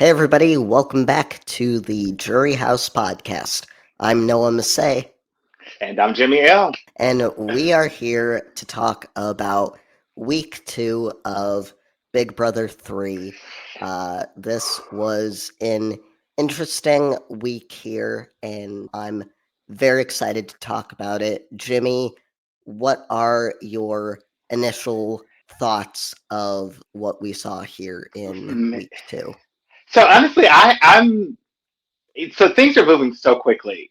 Hey, everybody, welcome back to the Jury House Podcast. I'm Noah Massey, And I'm Jimmy L. and we are here to talk about week 2 of Big Brother 3. This was an interesting week here, and I'm very excited to talk about it. Jimmy, what are your initial thoughts of what we saw here in week 2? So honestly, I'm so things are moving so quickly.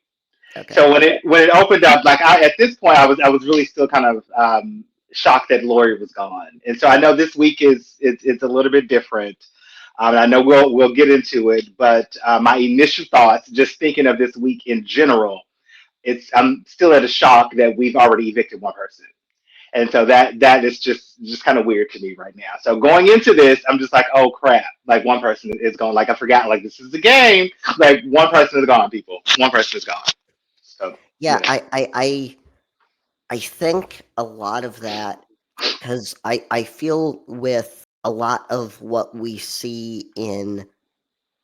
Okay. So when it opened up, like at this point, I was really still kind of shocked that Lori was gone, and so I know this week it's a little bit different. And I know we'll get into it, but my initial thoughts, just thinking of this week in general, I'm still at a shock that we've already evicted one person. And so that is just kind of weird to me right now. So going into this, I'm just like, oh crap! Like one person is gone. Like I forgot. Like this is the game. Like one person is gone. People. One person is gone. So Yeah, I think a lot of that because I feel with a lot of what we see in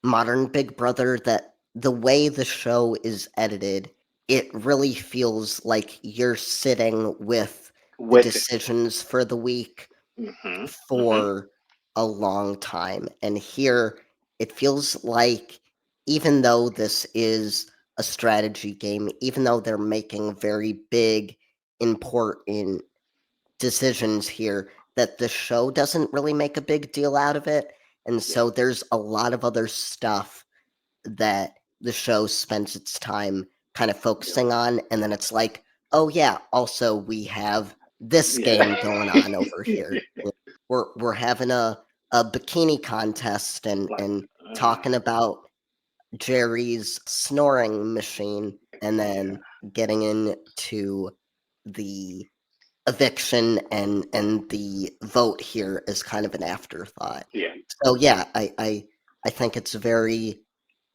modern Big Brother that the way the show is edited, it really feels like you're sitting with the with it. decisions for the week Hmm. for a long time. And here it feels like even though this is a strategy game, even though they're making very big, important decisions here, that the show doesn't really make a big deal out of it. And Yeah. so there's a lot of other stuff that the show spends its time kind of Yeah. focusing on. And then it's like, oh, yeah, also we have this Yeah. game going on over here. We're having a bikini contest Like, and talking about Jerry's snoring machine and yeah. then getting into the eviction and the vote here is kind of an afterthought. Yeah. So yeah, I think it's a very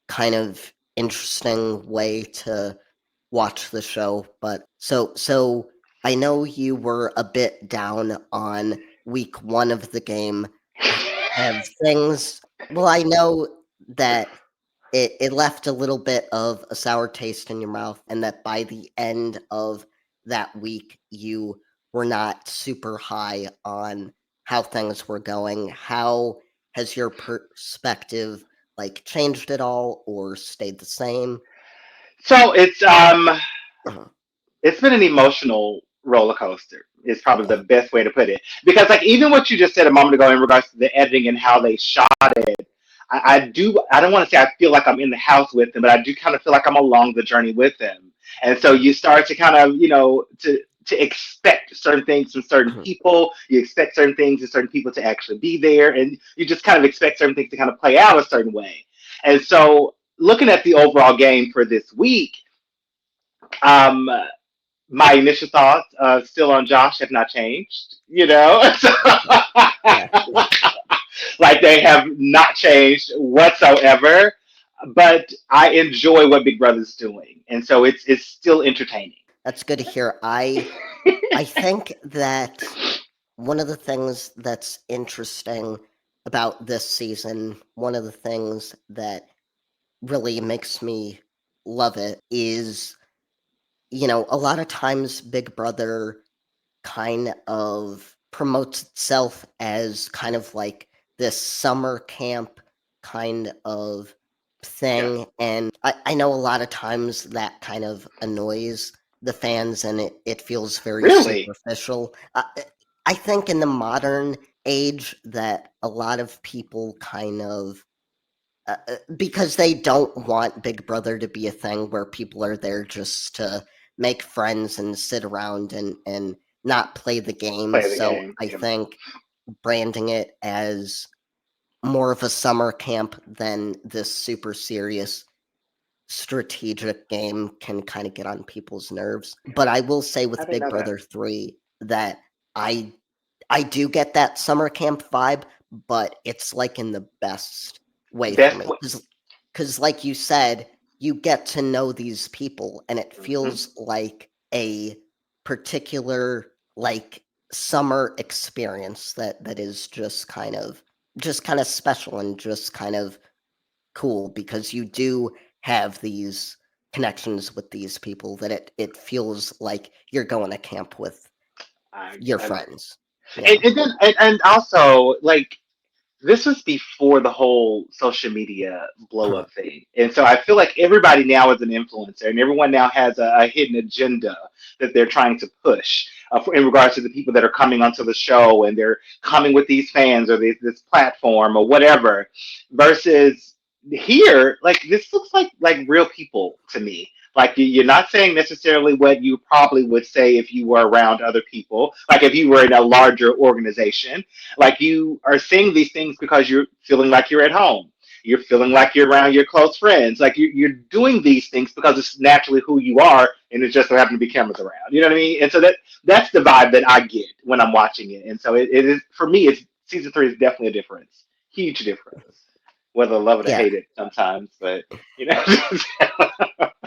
kind of interesting way to watch the show. But so I know you were a bit down on week 1 of the game. Have things well, I know that it left a little bit of a sour taste in your mouth, and that by the end of that week, you were not super high on how things were going. How has your perspective, like, changed at all or stayed the same? So Uh-huh. it's been an emotional roller coaster. Is probably Okay. the best way to put it. Because like even what you just said a moment ago in regards to the editing and how they shot it, I don't want to say I feel like I'm in the house with them, but I do kind of feel like I'm along the journey with them. And so you start to kind of, to expect certain things from certain Mhm. people. You expect certain things and certain people to actually be there, and you just kind of expect certain things to kind of play out a certain way. And so looking at the overall game for this week, um, my initial thoughts still on Josh have not changed. Okay. Yeah. Like they have not changed whatsoever. But I enjoy what Big Brother's doing, and so it's still entertaining. That's good to hear. I think that one of the things that's interesting about this season, one of the things that really makes me love it is, a lot of times Big Brother kind of promotes itself as kind of like this summer camp kind of Yeah, thing. And I know a lot of times that kind of annoys the fans and it feels very really. superficial. I think in the modern age that a lot of people kind of because they don't want Big Brother to be a thing where people are there just to make friends and sit around and not play the game. Play the So game. I Yeah. think branding it as more of a summer camp than this super serious strategic game can kind of get on people's nerves. But I will say I with didn't Big know that. Brother 3 that I I do get that summer camp vibe, but it's like in the best way for Best me way. because like you said, you get to know these people and it Mhm. feels like a particular like summer experience that is just kind of special and just kind of cool because you do have these connections with these people that it feels like you're going to camp with I your agree. friends, you know. And also like this was before the whole social media blow up thing. And so I feel like everybody now is an influencer and everyone now has a hidden agenda that they're trying to push in regards to the people that are coming onto the show and they're coming with these fans or this platform or whatever versus here, like this looks like real people to me. Like you're not saying necessarily what you probably would say if you were around other people, like if you were in a larger organization, like you are saying these things because you're feeling like you're at home. You're feeling like you're around your close friends. Like you're doing these things because it's naturally who you are, and it just so happen to be cameras around. You know what I mean? And so that's the vibe that I get when I'm watching it. And so it is for me. It's season three is definitely a difference, huge difference. Whether I love it or Yeah, hate it sometimes, but you know.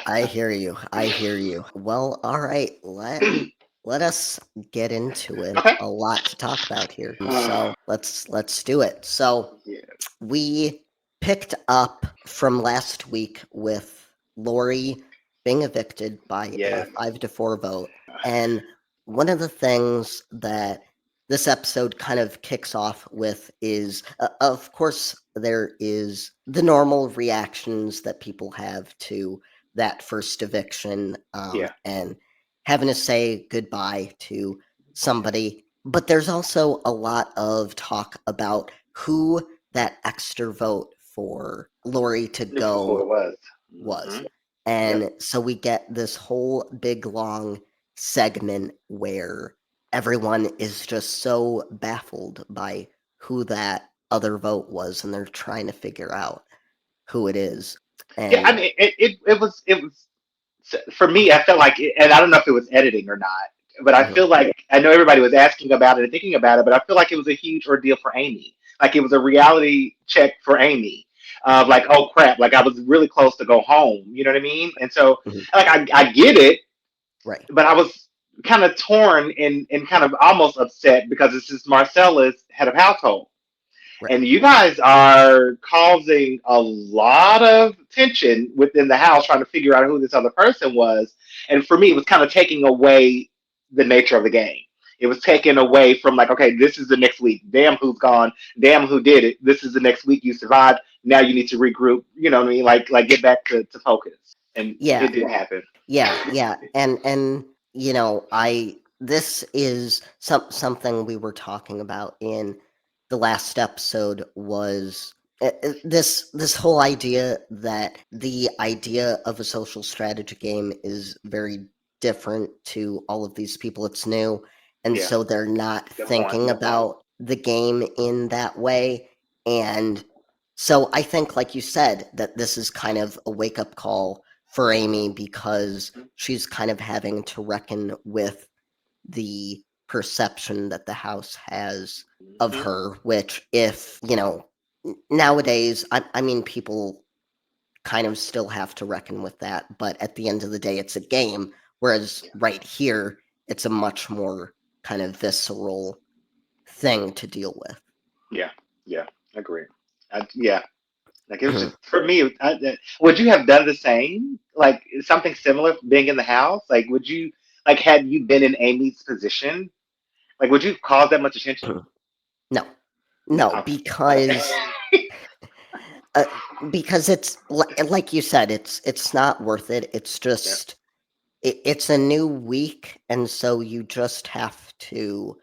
I hear you. I hear you. Well, all right. Let us get into it. Okay. A lot to talk about here. So let's do it. So Yeah. we picked up from last week with Lori being evicted by a Yes. 5-4 vote. And one of the things that this episode kind of kicks off with is, of course, there is the normal reactions that people have to that first eviction, Yeah. and having to say goodbye to somebody. But there's also a lot of talk about who that extra vote for Lori to Who go it was. was. Hmm. Yep. And so we get this whole big long segment where everyone is just so baffled by who that other vote was and they're trying to figure out who it is. Yeah. I And mean, it was for me, I felt like, and I don't know if it was editing or not, but I mhm, feel like I know everybody was asking about it and thinking about it, but I feel like it was a huge ordeal for Amy. Like it was a reality check for Amy. Of like, oh crap, like I was really close to go home. You know what I mean? And so, mhm, like, I get it, right, but I was kind of torn and kind of almost upset because this is Marcella's head of household. right. And you guys are causing a lot of tension within the house trying to figure out who this other person was. And for me, it was kind of taking away the nature of the game. It was taken away from like, okay, this is the next week. Damn who's gone. Damn who did it. This is the next week you survived. Now you need to regroup. You know what I mean? Like get back to focus. And Yeah, it didn't happen. yeah. And I this is something we were talking about in the last episode was this whole idea that the idea of a social strategy game is very different to all of these people. It's new, and Yeah. so they're not Good point. thinking about the game in that way. And so I think, like you said, that this is kind of a wake up call for Amy because she's kind of having to reckon with the perception that the house has of Mm-hmm. her, which, if, nowadays, I mean, people kind of still have to reckon with that, but at the end of the day, it's a game, whereas right here, it's a much more kind of visceral thing to deal with. Yeah. Yeah. Agree. Yeah. Like it was just for me. Would you have done the same, like something similar, being in the house? Like, would you like had you been in Amy's position? Like, would you cause that much attention? No, No. no, Okay. Okay. uh, because it's like you said, it's not worth it. It's Yeah. just it's a new week, and so you just have to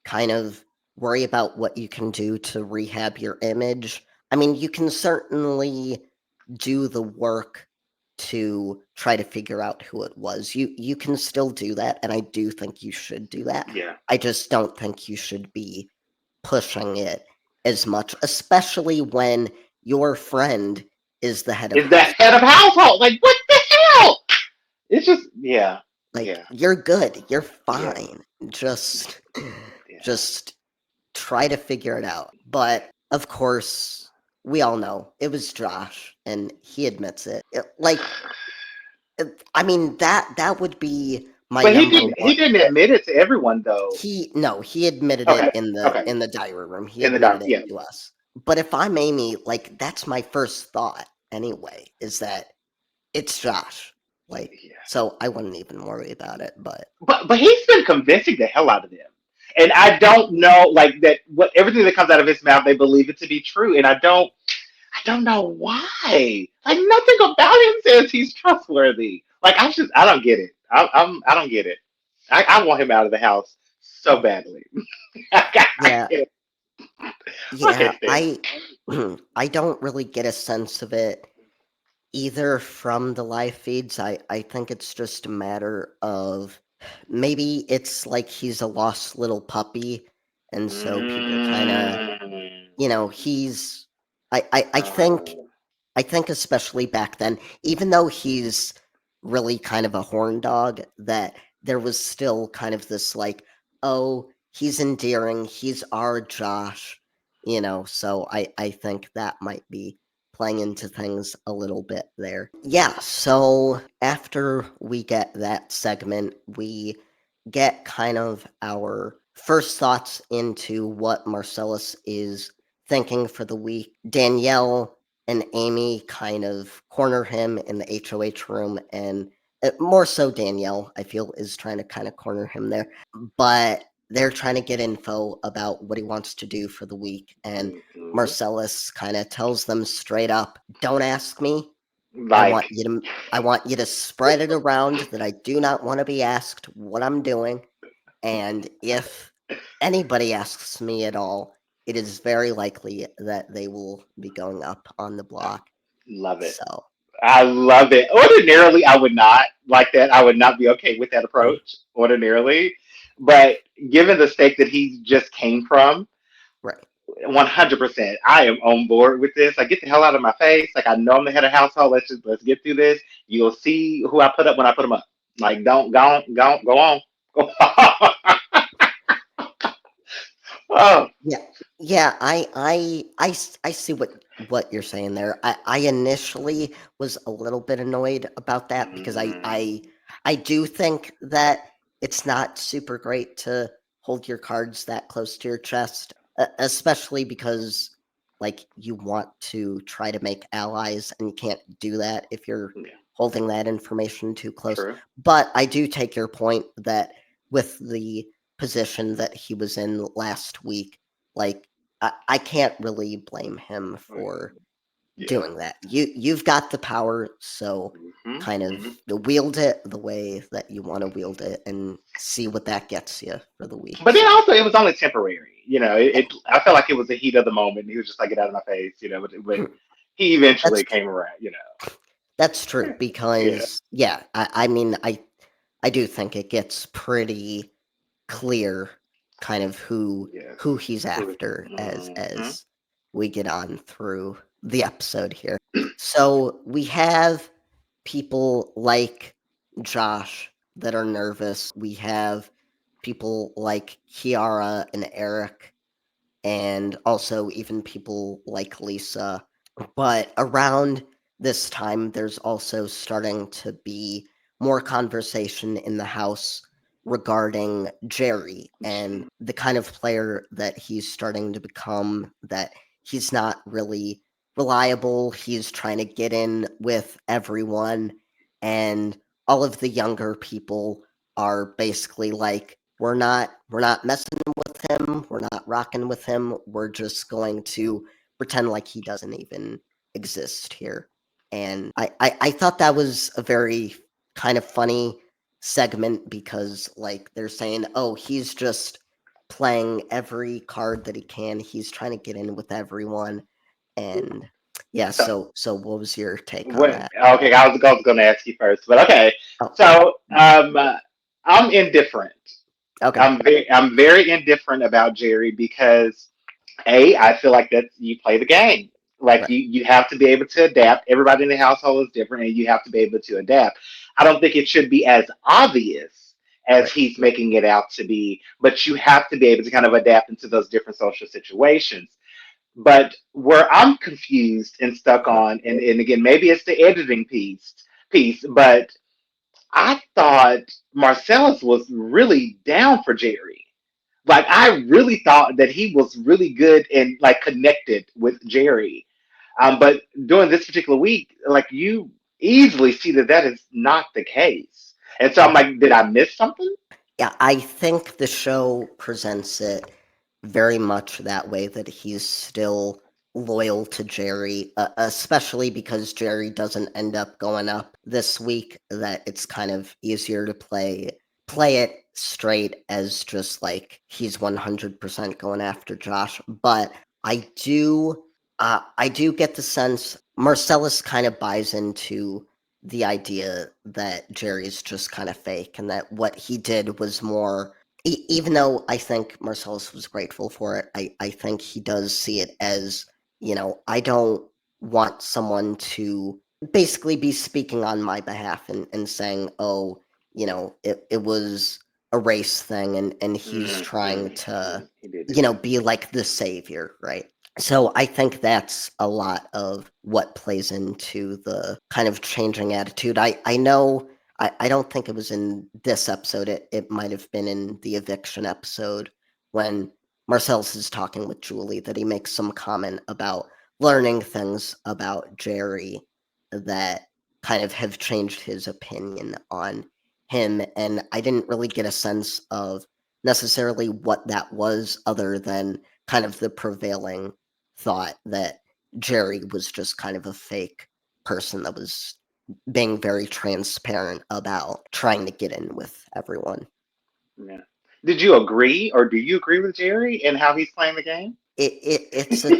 kind of worry about what you can do to rehab your image. I mean, you can certainly do the work to try to figure out who it was. You can still do that, and I do think you should do that. Yeah. I just don't think you should be pushing it as much, especially when your friend is the head of Is that household. head of household? Like, what the hell? It's just, yeah, Like, yeah, you're good, you're yeah, fine. Just yeah. just try to figure it out. But of course, we all know it was Josh and he admits it. I mean, that would be my But he number didn't. one. He didn't admit it to everyone, though. He No, he admitted it Okay. in the Okay. in the diary room. He In the admitted dark. it Yeah. to us. but if I'm Amy, like that's my first thought anyway, is that it's Josh. Like, Yeah. so I wouldn't even worry about it. But But he's been convincing the hell out of them. And I don't know, like that. What everything that comes out of his mouth, they believe it to be true, and I don't know why. Like nothing about him says he's trustworthy. Like I don't get it. I don't get it. I want him out of the house so badly. I yeah, can't, I yeah, can't stand him. I don't really get a sense of it either from the live feeds. I think it's just a matter of maybe it's like he's a lost little puppy, and so people kind of, Mm. he's. I think especially back then, even though he's really kind of a horn dog, that there was still kind of this like, oh, he's endearing, he's our Josh, so I think that might be playing into things a little bit there. Yeah, so after we get that segment, we get kind of our first thoughts into what Marcellus is thinking for the week. Danielle and Amy kind of corner him in the HOH room, and more so Danielle, I feel, is trying to kind of corner him there. But they're trying to get info about what he wants to do for the week, and Mhm. Marcellus kind of tells them straight up, "Don't ask me. I want Like you to I want you to spread it around that I do not want to be asked what I'm doing, and if anybody asks me at all, it is very likely that they will be going up on the block." love it. So, I love it. Ordinarily, I would not like that. I would not be okay with that approach ordinarily. But given the stake that he just came from, right. 100%, I am on board with this. Like, get the hell out of my face. Like, I know I'm the head of household. Let's get through this. You'll see who I put up when I put them up. Like, don't go on. Go on. Oh, Yeah, yeah, I see what you're saying there. I initially was a little bit annoyed about that because mhm. I do think that it's not super great to hold your cards that close to your chest, especially because like you want to try to make allies and you can't do that if you're Yeah, holding that information too close. true. But I do take your point that with the position that he was in last week, like I can't really blame him for Yeah. doing that. You've got the power, so Hmm. kind of Hmm. wield it the way that you want to wield it and see what that gets you for the week. But then So also, it was only temporary. yeah, I felt like it was the heat of the moment. He was just like, get out of my face, but he eventually that's came around, that's true Yeah. because yeah, I mean I do think it gets pretty clear kind of Yes. who he's Who? after as Hmm. we get on through the episode here. So we have people like Josh that are nervous. We have people like Kiara and Eric, and also even people like Lisa. But around this time, there's also starting to be more conversation in the house regarding Jerry and the kind of player that he's starting to become, that he's not really reliable. He's trying to get in with everyone, and all of the younger people are basically like, we're not messing with him. We're not rocking with him. We're just going to pretend like he doesn't even exist here. And I thought that was a very kind of funny segment because, like, they're saying, oh, he's just playing every card that he can. He's trying to get in with everyone. And yeah, So, so what was your take on what? that? Okay, I was going to ask you first, but okay. Oh, So, I'm indifferent. okay. I'm very indifferent about Jerry because I feel like that you play the game. Like Right, you have to be able to adapt. Everybody in the household is different, and you have to be able to adapt. I don't think it should be as obvious as right, he's making it out to be, but you have to be able to kind of adapt into those different social situations. But where I'm confused and stuck on, and again, maybe it's the editing piece, but I thought Marcellus was really down for Jerry. Like I really thought that he was really good and like connected with Jerry. But during this particular week, like you easily see that that is not the case. And so I'm like, did I miss something? Yeah, I think the show presents it very much that way, that he's still loyal to Jerry, especially because Jerry doesn't end up going up this week, that it's kind of easier to play it straight as just like he's 100% going after Josh. But I do get the sense Marcellus kind of buys into the idea that Jerry's just kind of fake, and that what he did was more. Even though I think Marcellus was grateful for it, I think he does see it as, I don't want someone to basically be speaking on my behalf and saying, oh, it was a race thing, and he's trying to, He did do that. be like the savior, right? So I think that's a lot of what plays into the kind of changing attitude. I know I don't think it was in this episode. It might have been in the eviction episode when Marcel's is talking with Julie, that he makes some comment about learning things about Jerry that kind of have changed his opinion on him. And I didn't really get a sense of necessarily what that was, other than kind of the prevailing thought that Jerry was just kind of a fake person that was being very transparent about trying to get in with everyone. Yeah. Did you agree, or do you agree with Jerry and how he's playing the game? It's a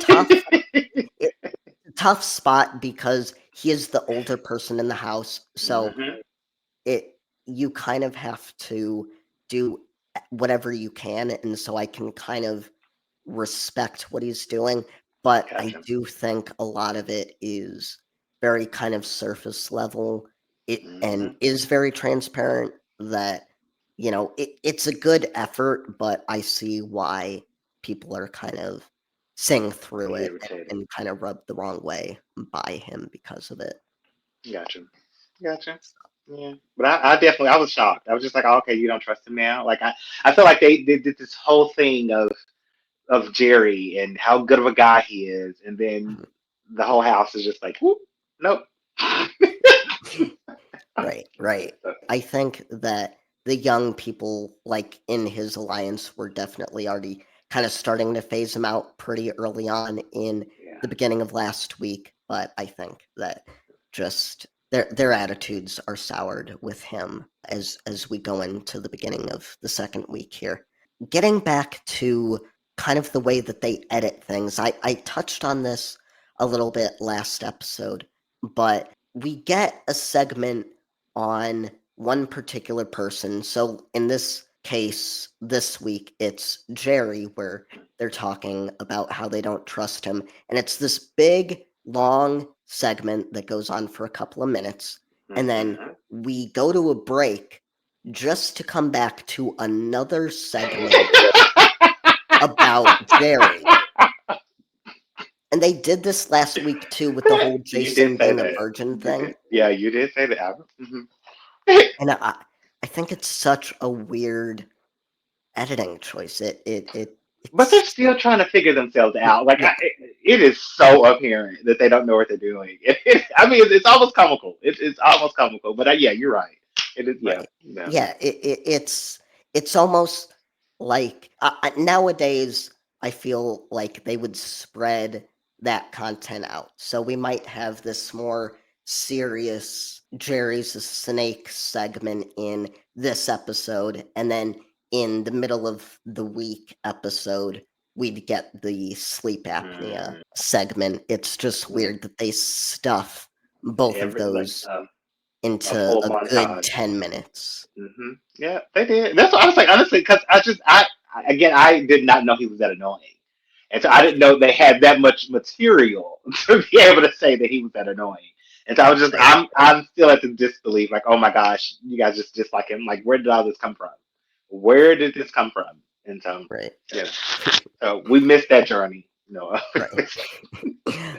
tough spot because he is the older person in the house, so Hmm. it you kind of have to do whatever you can, and so I can kind of respect what he's doing, but I Gotcha. do think a lot of it is very kind of surface level. It and Hmm. is very transparent, that it's a good effort, but I see why people are kind of seeing through it, Irritated. and kind of rubbed the wrong way by him because of it. Gotcha. Gotcha. Yeah. But I definitely I was shocked. I was just like, oh, okay, you don't trust him now. Like I feel like they did this whole thing of Jerry and how good of a guy he is, and then Mhm. the whole house is just like, whoop, nope. Right, right. I think that the young people, like in his alliance, were definitely already kind of starting to phase him out pretty early on in Yeah. the beginning of last week. But I think that just their attitudes are soured with him as we go into the beginning of the second week here. Getting back to kind of the way that they edit things, I touched on this a little bit last episode, but we get a segment on one particular person. So in this case, this week, it's Jerry, where they're talking about how they don't trust him. And it's this big, long segment that goes on for a couple of minutes. And then Hmm. we go to a break just to come back to another segment about Jerry. And they did this last week too, with the whole You did Jason say being a that. virgin You thing. did. Yeah, you did say that. Hmm. And I think it's such a weird editing choice. But they're It's still trying to figure themselves out. Like yeah, it is so apparent that they don't know what they're doing. I mean, it's almost comical. It's almost comical. But yeah, you're right. It is. Yeah. right. Yeah. Yeah, it's almost like nowadays I feel like they would spread that content out. So we might have this more serious Jerry's a snake segment in this episode, and then in the middle of the week episode, we'd get the sleep apnea Mm, segment. It's just yeah. weird that they stuff both of Every like those a into full a good montage. 10 minutes. Yeah, they did. That's what I was like, honestly, because again, I did not know he was that annoying, and so I didn't know they had that much material to be able to say that he was that annoying. And so I was just, Right, I'm still at the disbelief, like, oh my gosh, you guys just like him. Like, where did all this come from? Where did this come from? And so, right, yeah, so we missed that journey. No, right.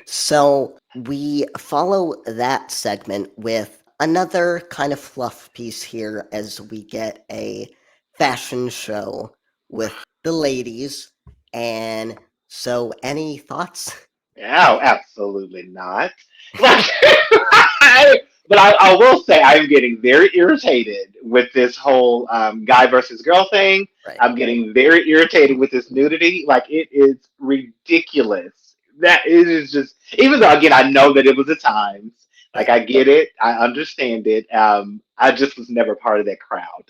So we follow that segment with another kind of fluff piece here, as we get a fashion show with the ladies. And so, any thoughts? Oh, absolutely not. Like, but I will say I am getting very irritated with this whole guy versus girl thing. Right, I'm getting very irritated with this nudity. Like it is ridiculous. That it is just even though again I know that it was the times. Like right, I get it, I understand it. I just was never part of that crowd.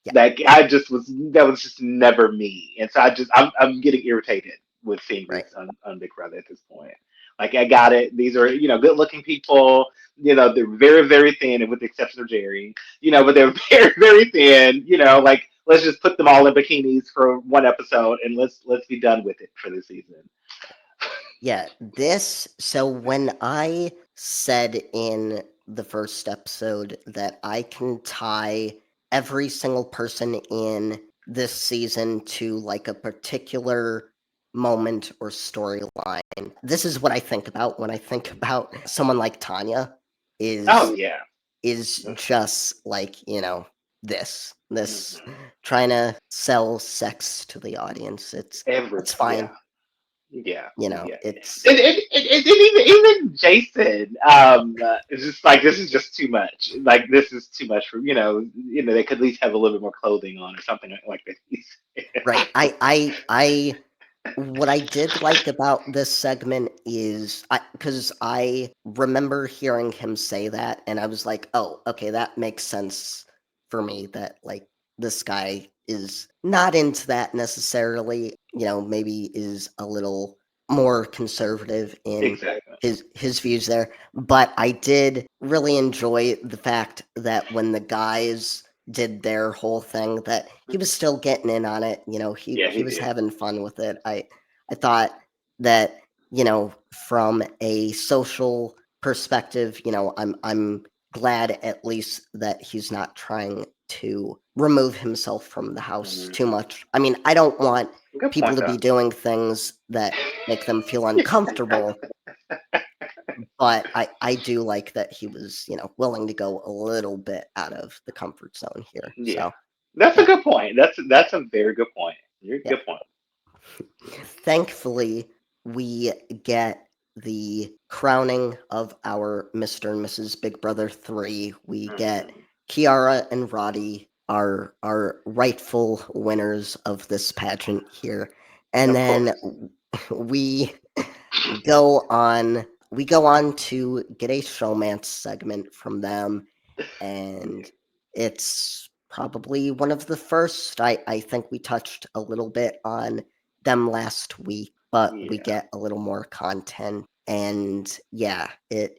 yeah, Like I just was that was just never me. And so I'm getting irritated with seeing right, this on Big Brother at this point. Like I got it. These are good looking people. They're very very thin, with the exception of Jerry. But they're very very thin. Like let's just put them all in bikinis for one episode and let's be done with it for this season. yeah. So when I said in the first episode that I can tie every single person in this season to like a particular moment or storyline, this is what I think about when I think about someone like Tonya Oh is yeah. is just like, this Mhm. trying to sell sex to the audience. It's fine. Yeah. Yeah, yeah. It's And even Jason, is just like this is just too much. Like this is too much for they could at least have a little bit more clothing on or something like that. right. I what I did like about this segment is because I remember hearing him say that, and I was like, oh, okay, that makes sense for me. That like this guy is not into that necessarily. Maybe is a little more conservative in Exactly. his views there. But I did really enjoy the fact that when the guys did their whole thing that he was still getting in on it. He Yeah, he he was did. having fun with it. I thought that, from a social perspective, I'm glad at least that he's not trying to remove himself from the house too Mhm. much. I mean, I don't want Good people point, to though. be doing things that make them feel uncomfortable, but I do like that he was, willing to go a little bit out of the comfort zone here. Yeah, So, that's a yeah, good point. That's a very good point. You're yeah. good point. Thankfully, we get the crowning of our Mr. and Mrs. Big Brother 3. We get Mhm. Kiara and Roddy, our rightful winners of this pageant here. And Of then course. we go on to get a showmance segment from them, and it's probably one of the first. I think we touched a little bit on them last week, but we Yeah. get a little more content, and yeah, it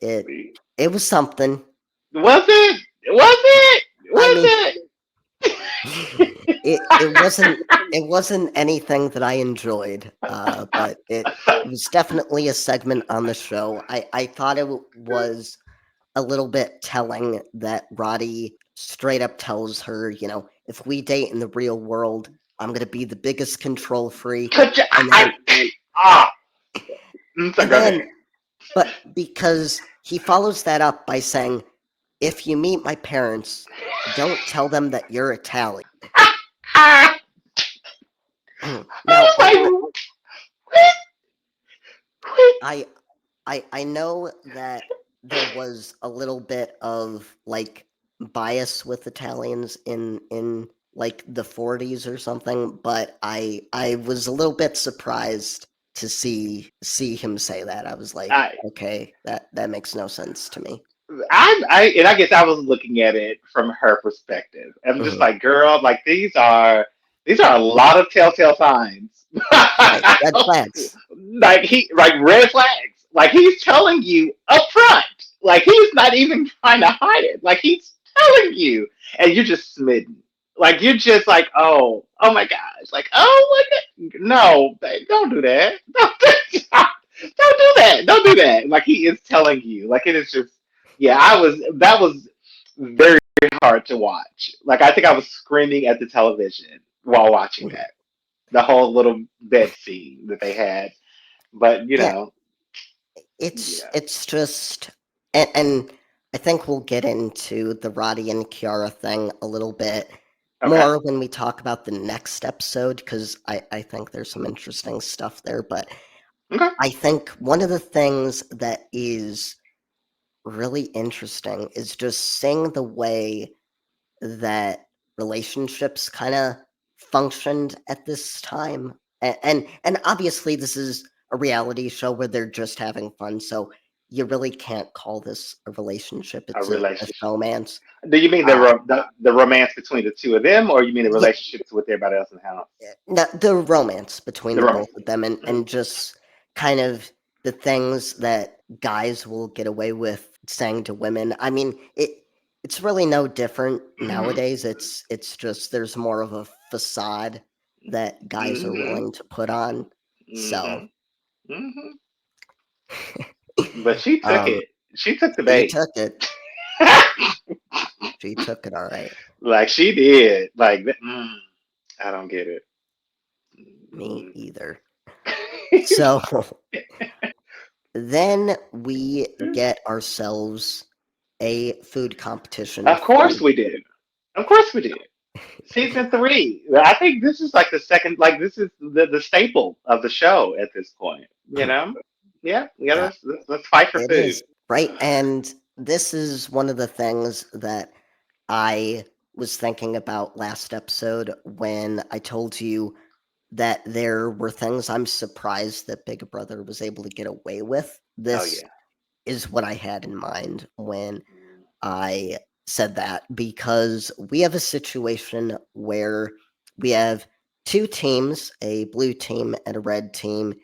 was something. Was it? Was it? I mean, Was it wasn't anything that I enjoyed, but it was definitely a segment on the show. I thought it was a little bit telling that Roddy straight up tells her, if we date in the real world, I'm gonna be the biggest control freak. it? And then Ah. So and go ahead. then but because he follows that up by saying, if you meet my parents, don't tell them that you're Italian. Ah. Now, I was like, what? I I know that there was a little bit of like bias with Italians in like the 40s or something, but I was a little bit surprised to see him say that. I was like, I, okay, that makes no sense to me. and I guess I was looking at it from her perspective. I'm just Hmm. like, girl, like these are a lot of telltale signs. Right, red flags. Like red flags. Like he's telling you up front. Like he's not even trying to hide it. Like he's telling you, and you're just smitten. Like you're just like, oh my gosh. Like, oh my god, no, babe, don't do that. Don't do that. Don't do that. Like he is telling you. Like it is just, yeah. That was very hard to watch. Like I think I was screaming at the television while watching Mhm. that. The whole little bed scene that they had. But Yeah, it's yeah. it's just and I think we'll get into the Roddy and Kiara thing a little bit. Okay. more when we talk about the next episode because I think there's some interesting stuff there. But Okay. I think one of the things that is really interesting is just seeing the way that relationships kind of functioned at this time. And obviously this is a reality show where they're just having fun, so you really can't call this a relationship. A It's a relationship. showmance. Do you mean Uh, the romance between the two of them, or you mean the yeah, relationships with everybody else in the house? no, the romance between The the romance. both of them, and just kind of the things that guys will get away with saying to women. I mean, it's really no different Mm-hmm. nowadays. It's just there's more of a facade that guys are Mm-hmm. willing to put on. So, Mm-hmm. Mm-hmm. But she took um, it. She took the she bait. took it. She took it all right. Like she did. Like I don't get it. Me Mm. either. So then we get ourselves a food competition Of for course we did. Of course we did. Season three. I think this is like the second. Like this is the staple of the show at this point. You know. Yeah. We gotta yeah, let's fight for it food. is. Right. And this is one of the things that I was thinking about last episode when I told you that there were things I'm surprised that Big Brother was able to get away with. Oh This yeah. is what I had in mind when I said that because we have a situation where we have two teams, a blue team and a red team,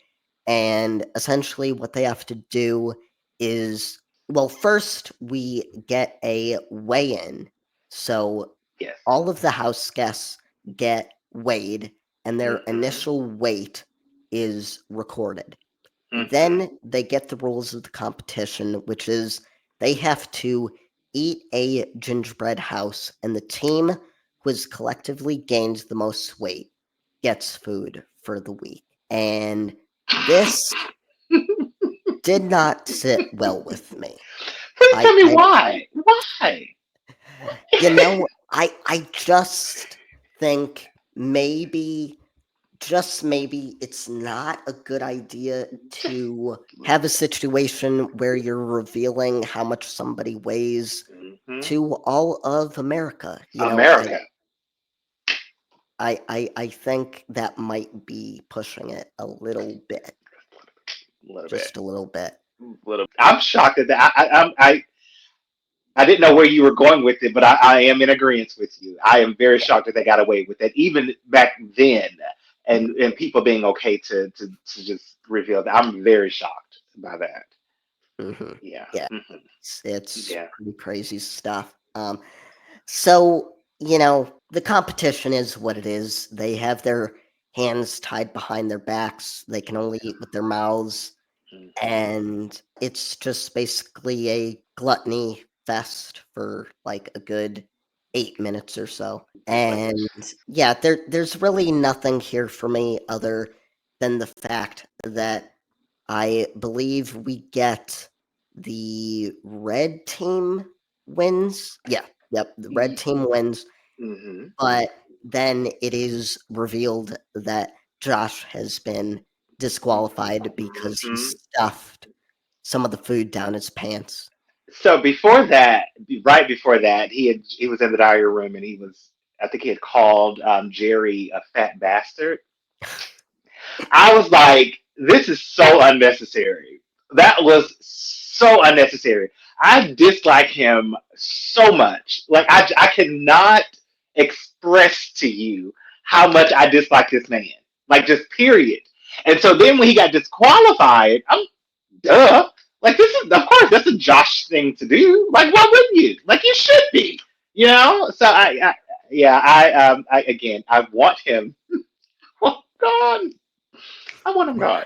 and essentially what they have to do is well, first we get a weigh in. So Yes. all of the house guests get weighed and their Mhm. initial weight is recorded. Mhm. Then they get the rules of the competition, which is they have to eat a gingerbread house, and the team who has collectively gained the most weight gets food for the week. And this did not sit well with me. Please I, tell me I why. Why? I just think maybe just maybe it's not a good idea Just to have a situation where you're revealing how much somebody weighs mhm. to all of America. America. I think that might be pushing it a little bit, A little bit. just a little bit. Little. I'm shocked at that. I didn't know where you were going with it, but I am in agreement with you. I am very Yeah. shocked that they got away with it, even back then, and people being okay to just reveal that. I'm very shocked by that. Mm-hmm. Yeah. Yeah. Hmm. It's Yeah. pretty crazy stuff. So, the competition is what it is. They have their hands tied behind their backs. They can only eat with their mouths. Hmm. And it's just basically a gluttony fest for like a good 8 minutes or so. What? And yeah, there's really nothing here for me other than the fact that I believe we get the red team wins. Yeah, yep, the red team wins, Mm-hmm. but then it is revealed that Josh has been disqualified because he Hmm. stuffed some of the food down his pants. So before that, right before that, he was in the diary room and he was I think he had called Jerry a fat bastard. I was like, this is so unnecessary. That was so unnecessary. I dislike him so much. Like I cannot express to you how much I dislike this man. Like just period. And so then when he got disqualified, I'm duh. Like this is of course that's a Josh thing to do. Like why wouldn't you? Like you should be. You know? So I yeah, I again I want him. Oh God. I want him gone.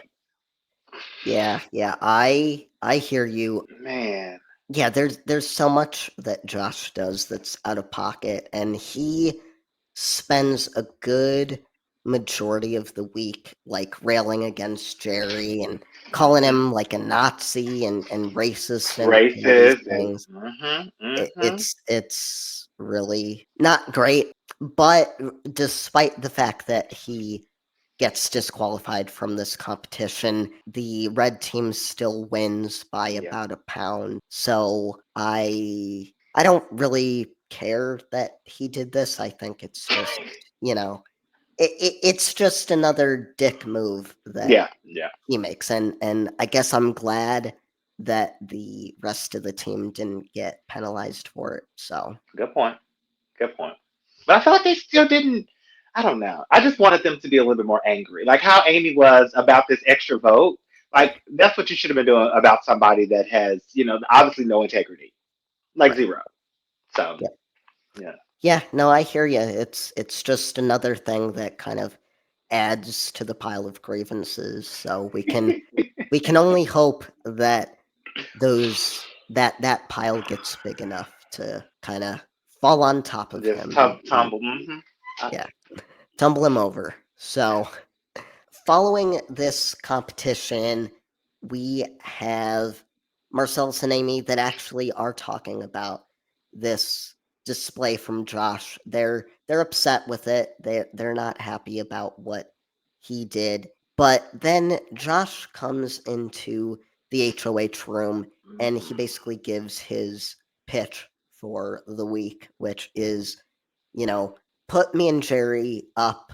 Yeah, yeah, I hear you. Man. Yeah, there's so much that Josh does that's out of pocket, and he spends a good majority of the week like railing against Jerry and calling Hmm. him like a Nazi and racist and all these Racist and things. mm-hmm, It, mm-hmm. it's really not great. But despite the fact that he gets disqualified from this competition, the red team still wins by Yeah, about a pound. So I don't really care that he did this. I think it's just, you know, it's just another dick move that yeah, yeah. he makes, and I guess I'm glad that the rest of the team didn't get penalized for it. So Good point. Good point. But I feel like they still didn't. I don't know. I just wanted them to be a little bit more angry, like how Amy was about this extra vote. Like that's what you should have been doing about somebody that has, obviously no integrity, like right, zero. So yeah, yeah, yeah. No, I hear you. It's just another thing that kind of adds to the pile of grievances. So we can only hope that that pile gets big enough to kind of fall on top of just him and tumble. yeah, tumble him over. So following this competition, we have Marcellas and Amy that actually are talking about this display from Josh. They're upset with it. They're not happy about what he did. But then Josh comes into the HOH room and he basically gives his pitch for the week, which is, you know, put me and Jerry up,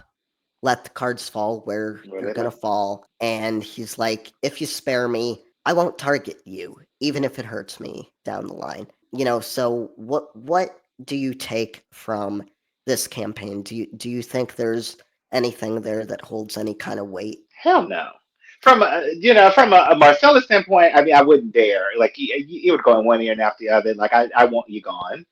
let the cards fall where Where they're they gonna may. fall. And he's like, if you spare me, I won't target you, even if it hurts me down the line. So what do you take from this campaign? Do you think there's anything there that holds any kind of weight? Hell no. From a Marcellus standpoint, I mean, I wouldn't dare. Like, he would go in one ear and out the other. Like, I want you gone.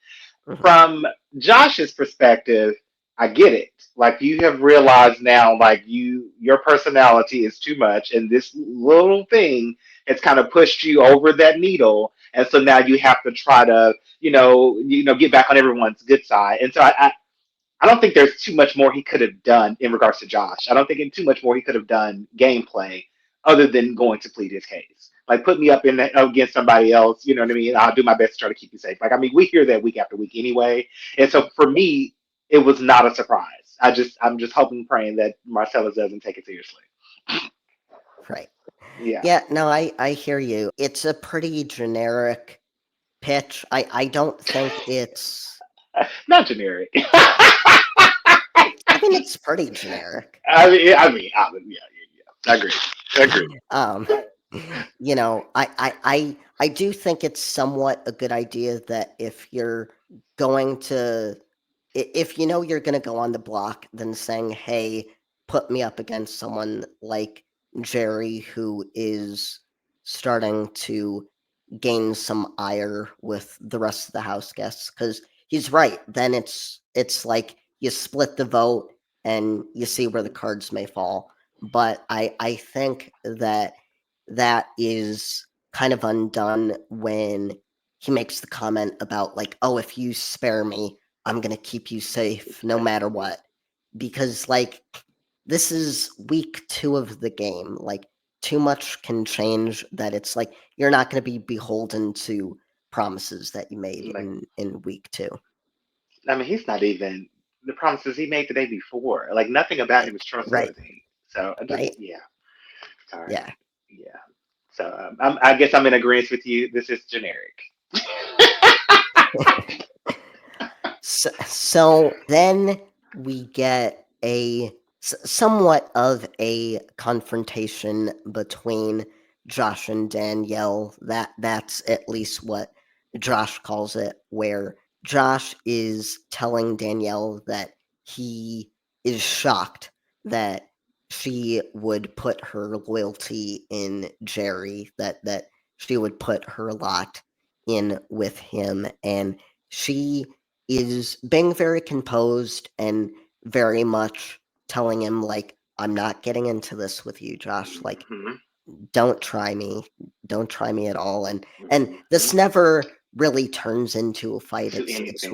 Mhm. From Josh's perspective, I get it. Like, you have realized now, like, your personality is too much, and this little thing has kind of pushed you over that needle, and so now you have to try to, get back on everyone's good side. And so I don't think there's too much more he could have done in regards to Josh. I don't think too much more he could have done gameplay other than going to plead his case. Like put me up in against somebody else. You know what I mean? I'll do my best to try to keep you safe. Like I mean, we hear that week after week anyway. And so for me, it was not a surprise. I'm just hoping, praying that Marcellus doesn't take it seriously. Right. Yeah, Yeah, no, I hear you. It's a pretty generic pitch. I don't think it's not generic. I mean it's pretty generic. Yeah. I agree. I agree. Um, I do think it's somewhat a good idea that if you're going to, if you know you're going to go on the block, then saying, hey, put me up against someone like Jerry, who is starting to gain some ire with the rest of the house guests, because he's right. Then it's like you split the vote and you see where the cards may fall. But I think that is kind of undone when he makes the comment about like, oh, if you spare me, I'm gonna keep you safe no matter what. Because like this is week 2 of the game. Like too much can change that it's like you're not gonna be beholden to promises that you made Like in week 2. I mean, he's not even the promises he made the day before. Like nothing about Right. him is Right. trustworthy. So I just Right. yeah, sorry, Yeah. yeah. So I guess I'm in agreement with you. This is generic. So then we get somewhat of a confrontation between Josh and Danielle. That's at least what Josh calls it, where Josh is telling Danielle that he is shocked that she would put her loyalty in Jerry, that she would put her lot in with him, and she is being very composed and very much telling him like, I'm not getting into this with you, Josh. Like, Hmm. don't try me. Don't try me at all. And Hmm. this never really turns into a fight. To It's anything.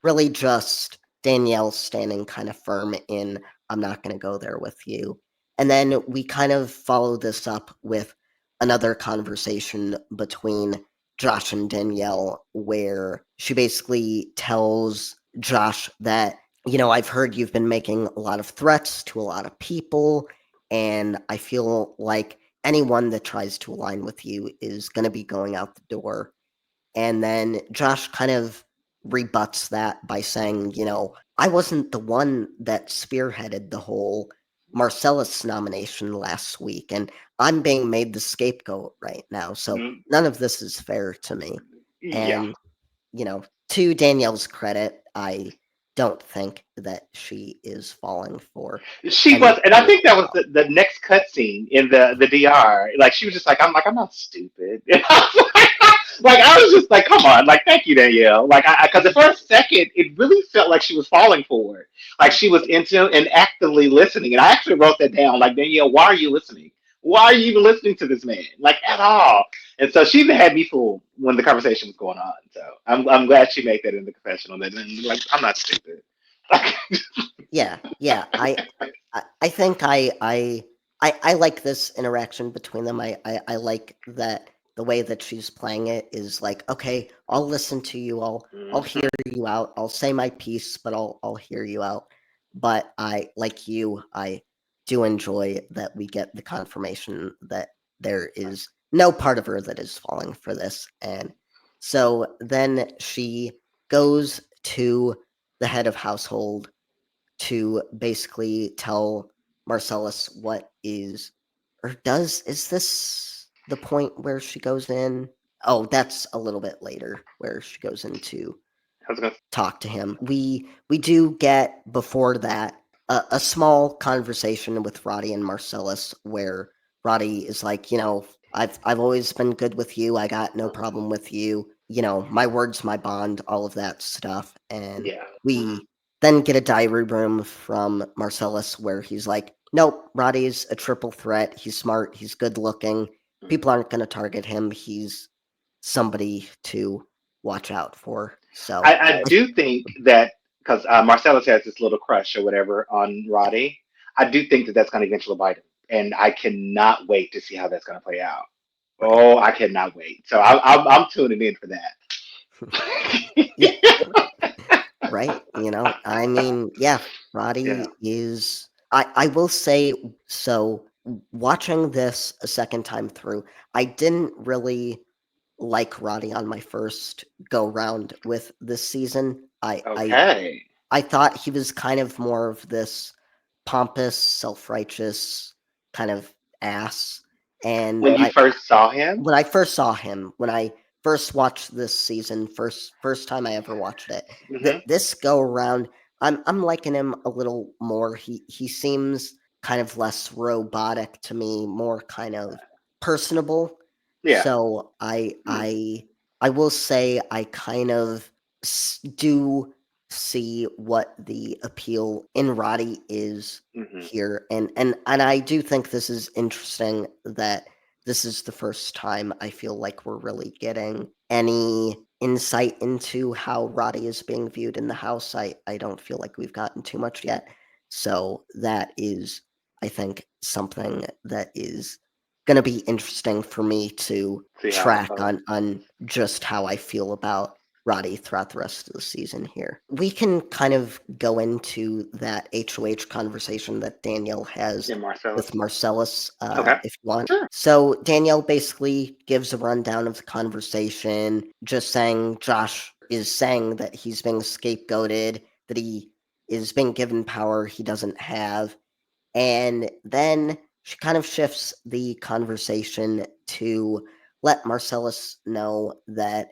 really just Danielle standing kind of firm in, I'm not going to go there with you. And then we kind of follow this up with another conversation between Josh and Danielle, where she basically tells Josh that, I've heard you've been making a lot of threats to a lot of people, and I feel like anyone that tries to align with you is going to be going out the door. And then Josh kind of rebuts that by saying, I wasn't the one that spearheaded the whole Marcellas nomination last week, and I'm being made the scapegoat right now. So Mm, none of this is fair to me. yeah. And, to Danielle's credit, I don't think that she is falling for She any was, and I of think that was that. the next cutscene in the DR. Like she was just like, I'm not stupid. And I was just like, come on, like thank you, Danielle. Like because the first second, it really felt like she was falling for it. Like she was into and actively listening. And I actually wrote that down. Like Danielle, why are you listening? Why are you even listening to this man? Like at all? And so she even had me fooled when the conversation was going on. So I'm glad she made that in the confessional. That like I'm not stupid. Yeah, yeah. I think I like this interaction between them. I like that the way that she's playing it is like, okay, I'll listen to you. I'll Mhm. hear you out. I'll say my piece, but I'll hear you out. But I like you. I do enjoy that we get the confirmation that there is no part of her that is falling for this. And so then she goes to the head of household to basically tell Marcellus what is or does is this the point where she goes in? Oh, that's a little bit later where she goes into I was gonna. talk to him. We do get before that a small conversation with Roddy and Marcellus where Roddy is like, I've always been good with you. I got no problem with you. My word's my bond, all of that stuff. And Yeah. Mhm. we then get a diary room from Marcellus where he's like, nope, Roddy's a triple threat. He's smart. He's good looking. People Mhm. aren't going to target him. He's somebody to watch out for. So I do think that because Marcellus has this little crush or whatever on Roddy, I do think that that's going to eventually bite him, and I cannot wait to see how that's going to play out. right. Oh, I cannot wait. So I'm tuning in for Yeah, that. right. I mean, yeah, Yeah. Roddy is. I will say so. Watching this a second time through, I didn't really like Roddy on my first go round with this season. Okay. I thought he was kind of more of this pompous, self-righteous kind of ass, and When you I first saw him. when I first saw him, when I first watched this season, first time I ever watched it, Hmm. this go around, I'm liking him a little more. He seems kind of less robotic to me, more kind of personable. Yeah. So I will say I kind of do see what the appeal in Roddy is Hmm. here, and I do think this is interesting that this is the first time I feel like we're really getting any insight into how Roddy is being viewed in the house. I don't feel like we've gotten too much yet. So that is, I think, something that is going to be interesting for me to See how it track goes. on just how I feel about Roddy throughout the rest of the season here. We can kind of go into that HOH conversation that Danielle has Yeah, with Marcellus. Marcellus, Okay. if you want. Sure. So Danielle basically gives a rundown of the conversation, just saying Josh is saying that he's being scapegoated, that he is being given power he doesn't have, and then she kind of shifts the conversation to let Marcellus know that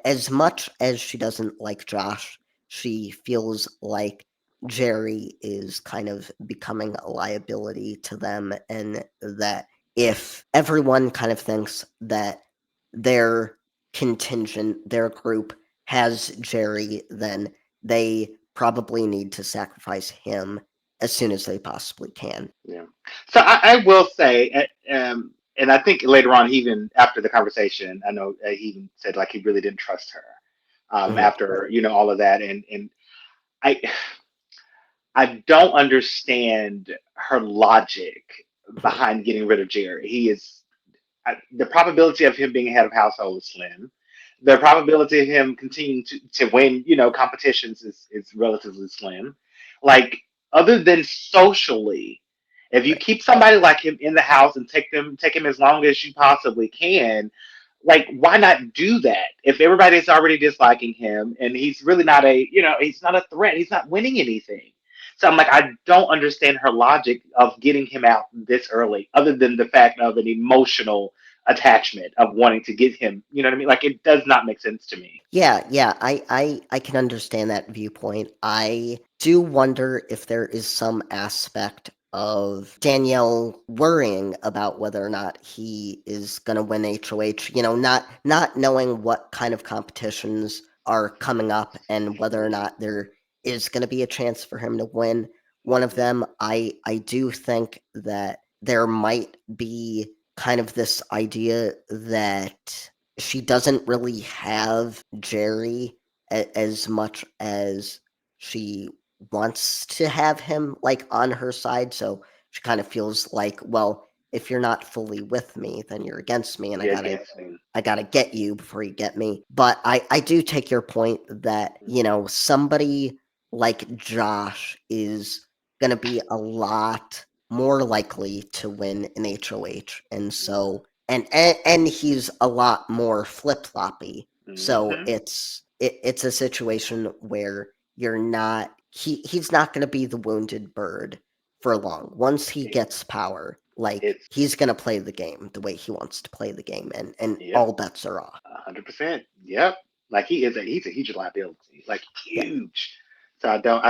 as much as she doesn't like Josh, she feels like Jerry is kind of becoming a liability to them, and that if everyone kind of thinks that their contingent, their group has Jerry, then they probably need to sacrifice him as soon as they possibly can. Yeah. So I will say, and I think later on, he even after the conversation, I know he even said like he really didn't trust her Right. after all of that, and I I don't understand her logic Mhm. behind getting rid of Jerry. The probability of him being head of household is slim. the probability of him continuing to win, competitions is relatively slim. Like, other than socially, if you Right. keep somebody like him in the house and take him as long as you possibly can, like, why not do that? If everybody's already disliking him and he's really not he's not a threat, he's not winning anything. So I'm like, I don't understand her logic of getting him out this early, other than the fact of an emotional attachment of wanting to get him. You know what I mean? Like, it does not make sense to me. Yeah, yeah, I can understand that viewpoint. I do wonder if there is some aspect of Danielle worrying about whether or not he is going to win HOH, not knowing what kind of competitions are coming up and whether or not there is going to be a chance for him to win one of Hmm. them. I do think that there might be kind of this idea that she doesn't really have Jerry as much as she wants to have him like on her side. So she kind of feels like, well, if you're not fully with me, then you're against me, and Yeah, against me. I gotta get you before you get me. But I do take your point that, somebody like Josh is gonna be a lot more likely to win an HOH. And so and he's a lot more flip floppy. So Mm-hmm. it's a situation where you're not he's not gonna be the wounded bird for long. Once he It, gets power, like it's he's gonna play the game the way he wants to play the game, and Yep, all bets are off. 100%. Yep. Like, he's a huge liability, like, Yeah. huge. So I don't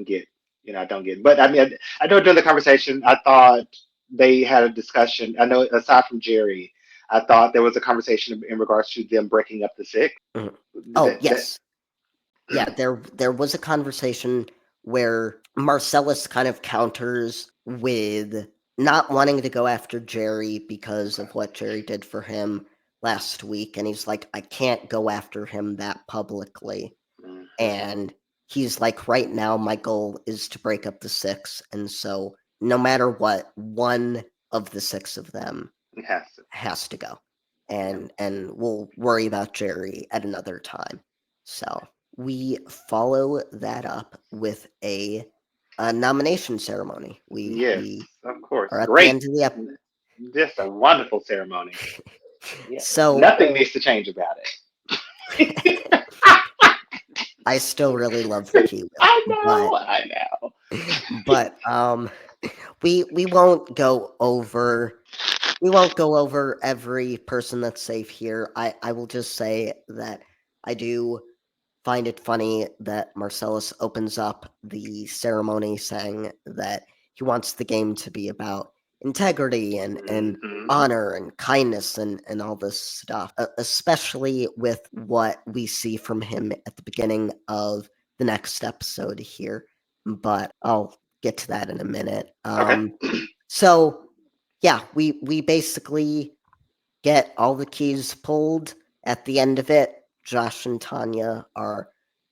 get, I don't get. But I mean, I know during the conversation, I thought they had a discussion. I know, aside from Jerry, I thought there was a conversation in regards to them breaking up the six. Mhm. Oh, That yes. Yeah, there was a conversation where Marcellus kind of counters with not wanting to go after Jerry because of what Jerry did for him last week, and he's like, I can't go after him that publicly. Mhm. And he's like, right now my goal is to break up the six, and so no matter what, one of the six of them It has to. has to go. Yep. And we'll worry about Jerry at another time. So we follow that up with a nomination ceremony. Yes, We of course. are at the Great. end of the Just a wonderful ceremony. Yeah. so Nothing needs to change about it. I still really love the key I wheel, know. I know. but we won't go over every person that's safe here. I will just say that I do find it funny that Marcellus opens up the ceremony saying that he wants the game to be about integrity and Hmm. honor and kindness and all this stuff, especially with what we see from him at the beginning of the next episode here. But I'll get to that in a minute. Okay. So yeah, we basically get all the keys pulled at the end of it. Josh and Tonya are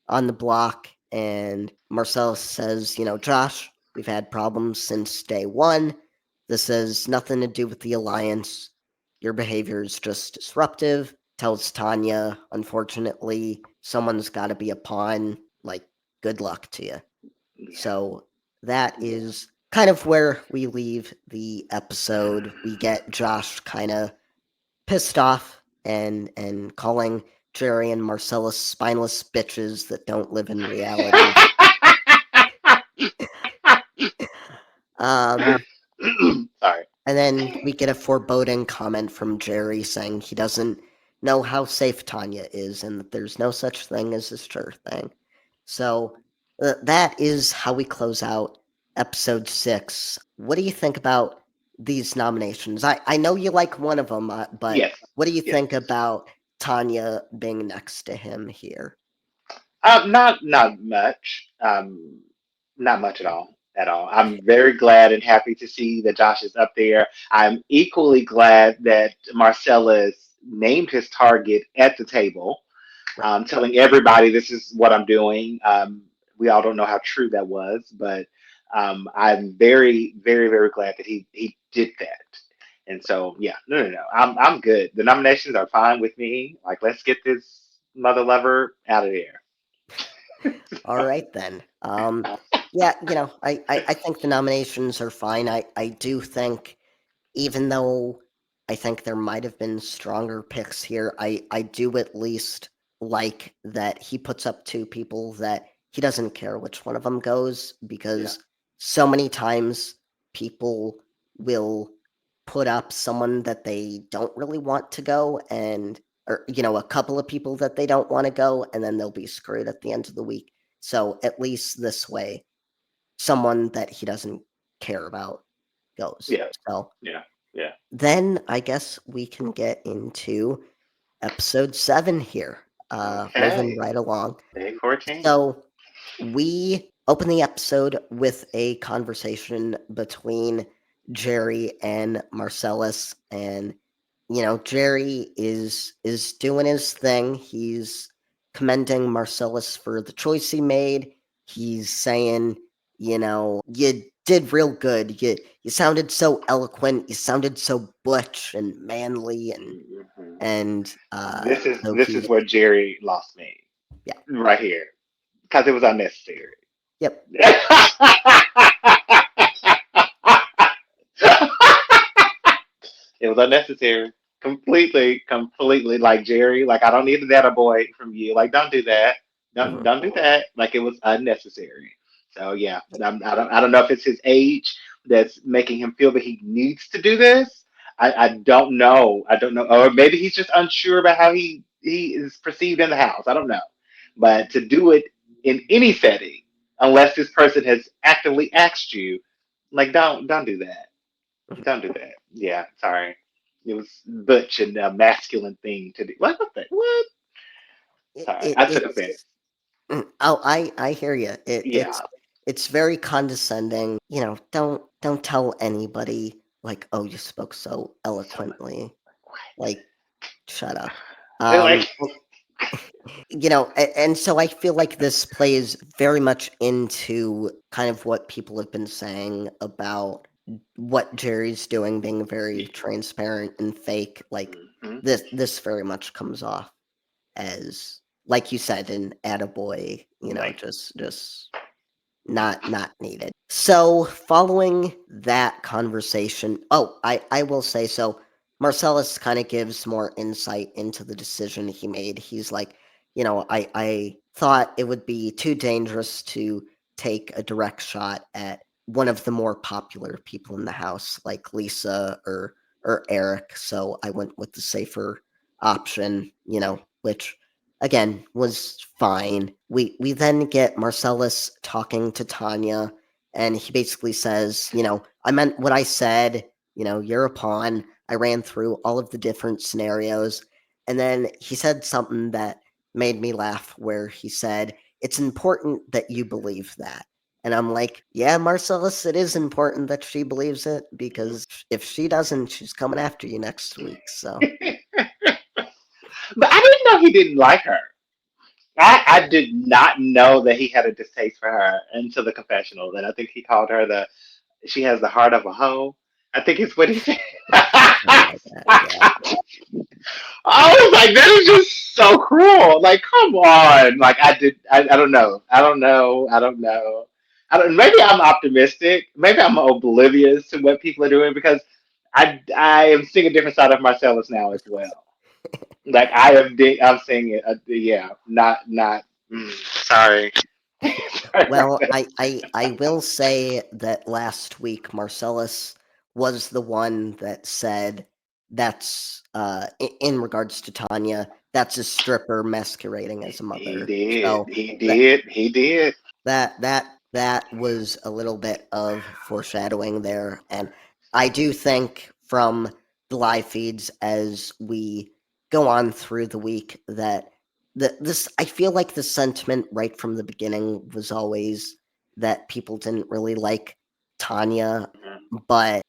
on the block, and Marcellus says, Josh, we've had problems since day one. This has nothing to do with the alliance. Your behavior is just disruptive. Tells Tonya, unfortunately, someone's got to be a pawn. Like, good luck to you. Yeah. So that Yeah. is kind of where we leave the episode. We get Josh kind of pissed off and calling Jerry and Marcellus spineless bitches that don't live in reality. Um, Sorry. and then we get a foreboding comment from Jerry saying he doesn't know how safe Tanya is and that there's no such thing as a sure thing. So that is how we close out episode 6. What do you think about these nominations? I know you like one of them, but Yes. what do you Yes. think about Tanya being next to him here? Not much. Not much at all. At all. I'm very glad and happy to see that Josh is up there. I'm equally glad that Marcellus named his target at the table, Right. telling everybody this is what I'm doing. We all don't know how true that was, but I'm very, very, very glad that he did that. And so, yeah, no, no, no. I'm good. The nominations are fine with me. Like, let's get this. mother lover, out of there. All right then. Yeah, I think the nominations are fine. I do think, even though I think there might have been stronger picks here, I do at least like that he puts up two people that he doesn't care which one of them goes, Yeah, because so many times people will put up someone that they don't really want to go, and or a couple of people that they don't want to go, and then they'll be screwed at the end of the week. So at least this way, someone that he doesn't care about goes. yeah, So yeah, yeah. then I guess we can get into episode 7 here. Moving Okay, right along. day 14. So we open the episode with a conversation between Jerry and Marcellus, and Jerry is doing his thing. He's commending Marcellus for the choice he made. He's saying, you did real good. You sounded so eloquent. You sounded so butch and manly, and Mhm. and so This is he, where Jerry lost me yeah, right here because it was unnecessary. yep. It was unnecessary. Completely, completely. Like Jerry, like I don't need a data boy from you. Like don't do that. Mhm. Don't do that. Like it was unnecessary. So yeah, I don't know if it's his age that's making him feel that he needs to do this. I don't know. I don't know. Or maybe he's just unsure about how he is perceived in the house. I don't know. But to do it in any setting, unless this person has actively asked you, like don't do that. Don't do that. Yeah, sorry. It was butch and a masculine thing to do. What the what? Sorry, I took offense. It's oh, I hear you. Yeah, It's very condescending. Don't tell anybody like, oh, you spoke so so much. eloquently. Like, shut up. Like, And so I feel like this plays very much into kind of what people have been saying about what Jerry's doing being very transparent and fake. Like, mhm. this very much comes off as, like you said, an attaboy, Like, just not needed. So following that conversation, oh, I will say, so Marcellus kind of gives more insight into the decision he made. He's like, I thought it would be too dangerous to take a direct shot at one of the more popular people in the house, like Lisa or Eric. So I went with the safer option, which again was fine. We then get Marcellus talking to Tonya, and he basically says, I meant what I said. You're a pawn. I ran through all of the different scenarios, and then he said something that made me laugh, where he said, "It's important that you believe that." And I'm like, yeah, Marcellus, it is important that she believes it, because if she doesn't, she's coming after you next week. So, but I didn't know he didn't like her. I did not know that he had a distaste for her until the confessional. And I think he called her the she has the heart of a hoe. I think it's what he said. something like that. Yeah. I was like, that is just so cruel. Like, come on. Like, I don't know. I don't know. I don't know. Maybe I'm optimistic. Maybe I'm oblivious to what people are doing because I am seeing a different side of Marcellus now as well. Like, I'm seeing it. Yeah, not. Sorry. Sorry about Well, that. I will say that last week Marcellus was the one that said that's in regards to Tanya, that's a stripper masquerading as a He mother. did. So He that did. He did. that was a little bit of foreshadowing there, and I do think from the live feeds as we go on through the week that this I feel like the sentiment right from the beginning was always that people didn't really like Tanya, Mhm. but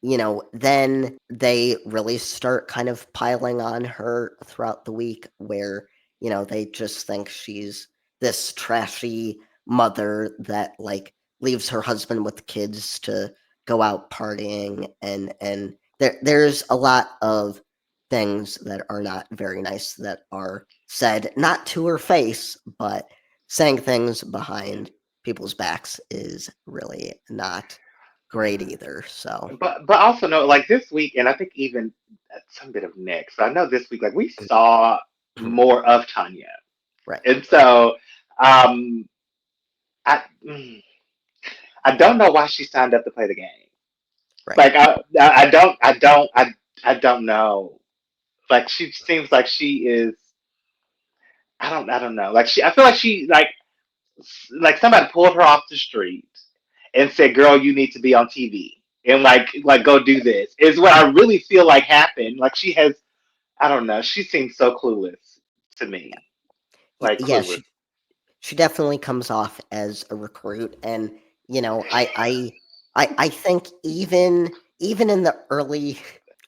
then they really start kind of piling on her throughout the week, where they just think she's this trashy mother that like leaves her husband with kids to go out partying, and there's a lot of things that are not very nice that are said, not to her face, but saying things Yeah. behind people's backs is really not great either. So, But also know like this week, and I think even some bit of next. So I know this week, like we saw more of Tanya, right, and so um, I mm, I don't know why she signed up to play the game. right. Like I don't know. Like she seems like she is. I don't know. Like I feel like she like somebody pulled her off the street and said, "Girl, you need to be on TV and like go do this." Is what I really feel like happened. Like she has, I don't know. She seems so clueless to me, like Yeah, clueless. she definitely comes off as a recruit, and I think even in the early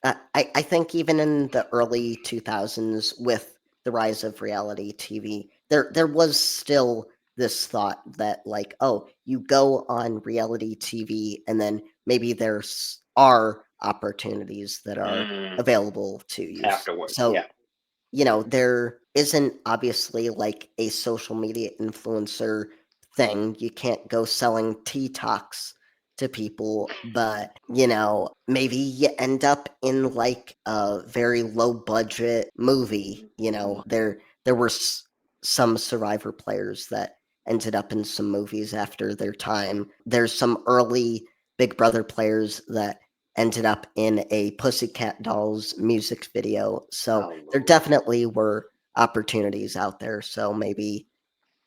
I think even in the early 2000s with the rise of reality TV, there was still this thought that like, oh, you go on reality TV and then maybe there's are opportunities that are Mm, available to you. afterwards, So yeah. there isn't obviously like a social media influencer thing. You can't go selling tea talks to people, but maybe you end up in like a very low budget movie. There were some Survivor players that ended up in some movies after their time. There's some early Big Brother players that ended up in a Pussycat Dolls music video. So Oh there Lord, definitely were opportunities out there. So maybe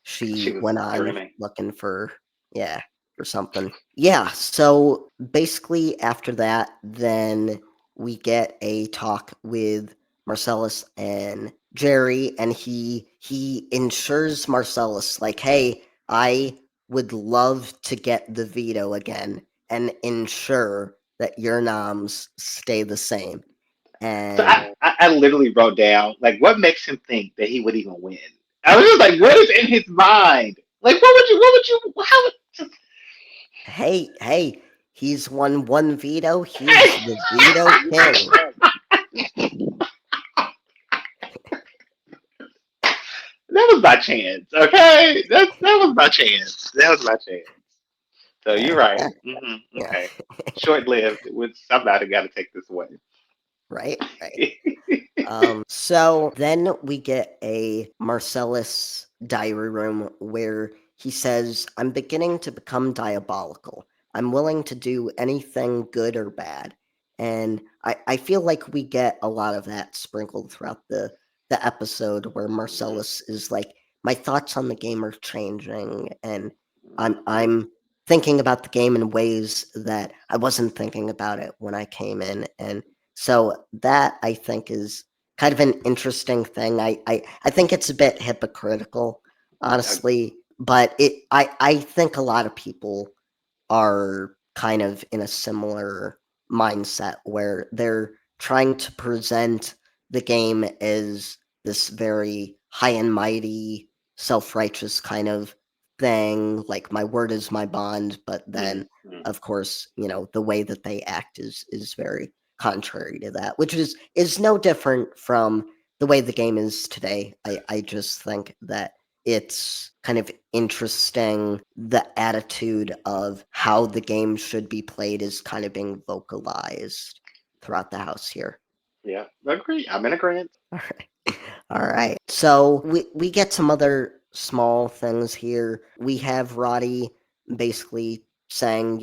she she was went on dreaming. looking for, yeah, for something. Yeah. So basically, after that, then we get a talk with Marcellus and Jerry, and he ensures Marcellus like, hey, I would love to get the veto again and ensure that your noms stay the same. So And I literally wrote down like what makes him think that he would even win. I was just like, what is in his mind? Like, what would you, how? hey, he's won one veto. He's the veto king. That was my chance. Okay, that was my chance. That was my chance. So you're right. Yeah, Okay, short lived. With somebody got to take this away. right, right. So then we get a Marcellus diary room where he says, I'm beginning to become diabolical. I'm willing to do anything good or bad. And I feel like we get a lot of that sprinkled throughout the episode where Mhm, Marcellus is like, my thoughts on the game are changing and mhm. I'm thinking about the game in ways that I wasn't thinking about it when I came in. And so that I think is kind of an interesting thing. I think it's a bit hypocritical, Uh, honestly, but I think a lot of people are kind of in a similar mindset where they're trying to present the game as this very high and mighty, self righteous kind of thing, like my word is my bond, but then mhm. of course, the way that they act is very contrary to that, which is no different from the way the game is today. I just think that it's kind of interesting the attitude of how the game should be played is kind of being vocalized throughout the house here. Yeah, agree. I'm in agreement. All right. All right. So we get some other small things here. We have Roddy basically saying,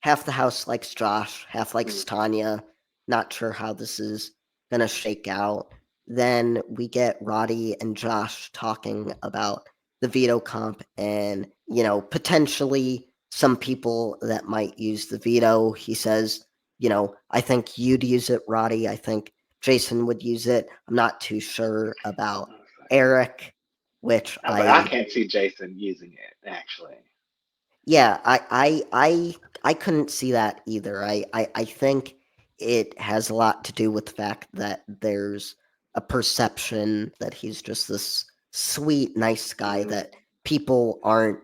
half the house likes Josh, half likes Mhm. Tanya. Not sure how this is gonna shake out. Then we get Roddy and Josh talking about the veto comp and, potentially some people that might use the veto. He says, I think you'd use it, Roddy. I think Jason would use it. I'm not too sure about Eric, which But I I can't see Jason using it actually. yeah, I couldn't see that either. I think it has a lot to do with the fact that there's a perception that he's just this sweet, nice guy Mm, that people aren't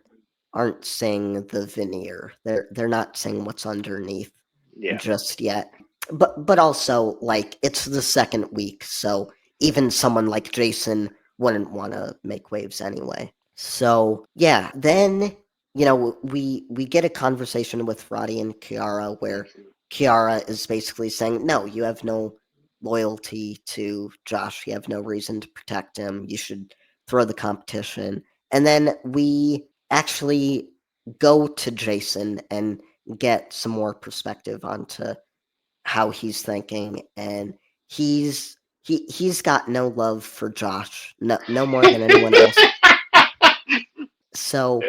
seeing the veneer. They're not seeing what's underneath yeah. just yet. But also like it's the second week, so even someone like Jason wouldn't want to make waves anyway. So yeah, then we get a conversation with Roddy and Kiara where Mhm. Kiara is basically saying, "No, you have no loyalty to Josh. You have no reason to protect him. You should throw the competition." And then we actually go to Jason and get some more perspective onto how he's thinking, and he's got no love for Josh, no more than anyone else. So,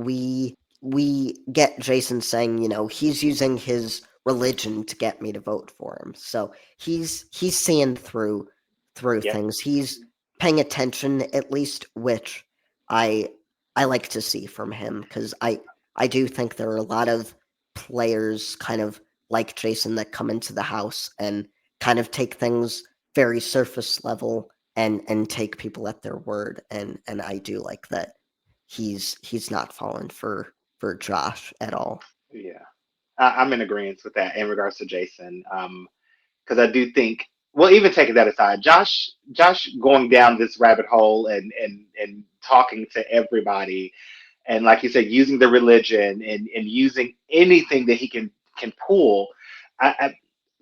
we get Jason saying, he's using his religion to get me to vote for him. So he's seeing through Yep. things. He's paying attention at least, which I I like to see from him because I do think there are a lot of players kind of like Jason that come into the house and kind of take things very surface level and take people at their word, and I do like that he's not fallen for Josh at all. Yeah. I'm in agreement with that in regards to Jason. Because I do think, well, even taking that aside, Josh going down this rabbit hole and talking to everybody, and like you said, using the religion and using anything that he can pull. I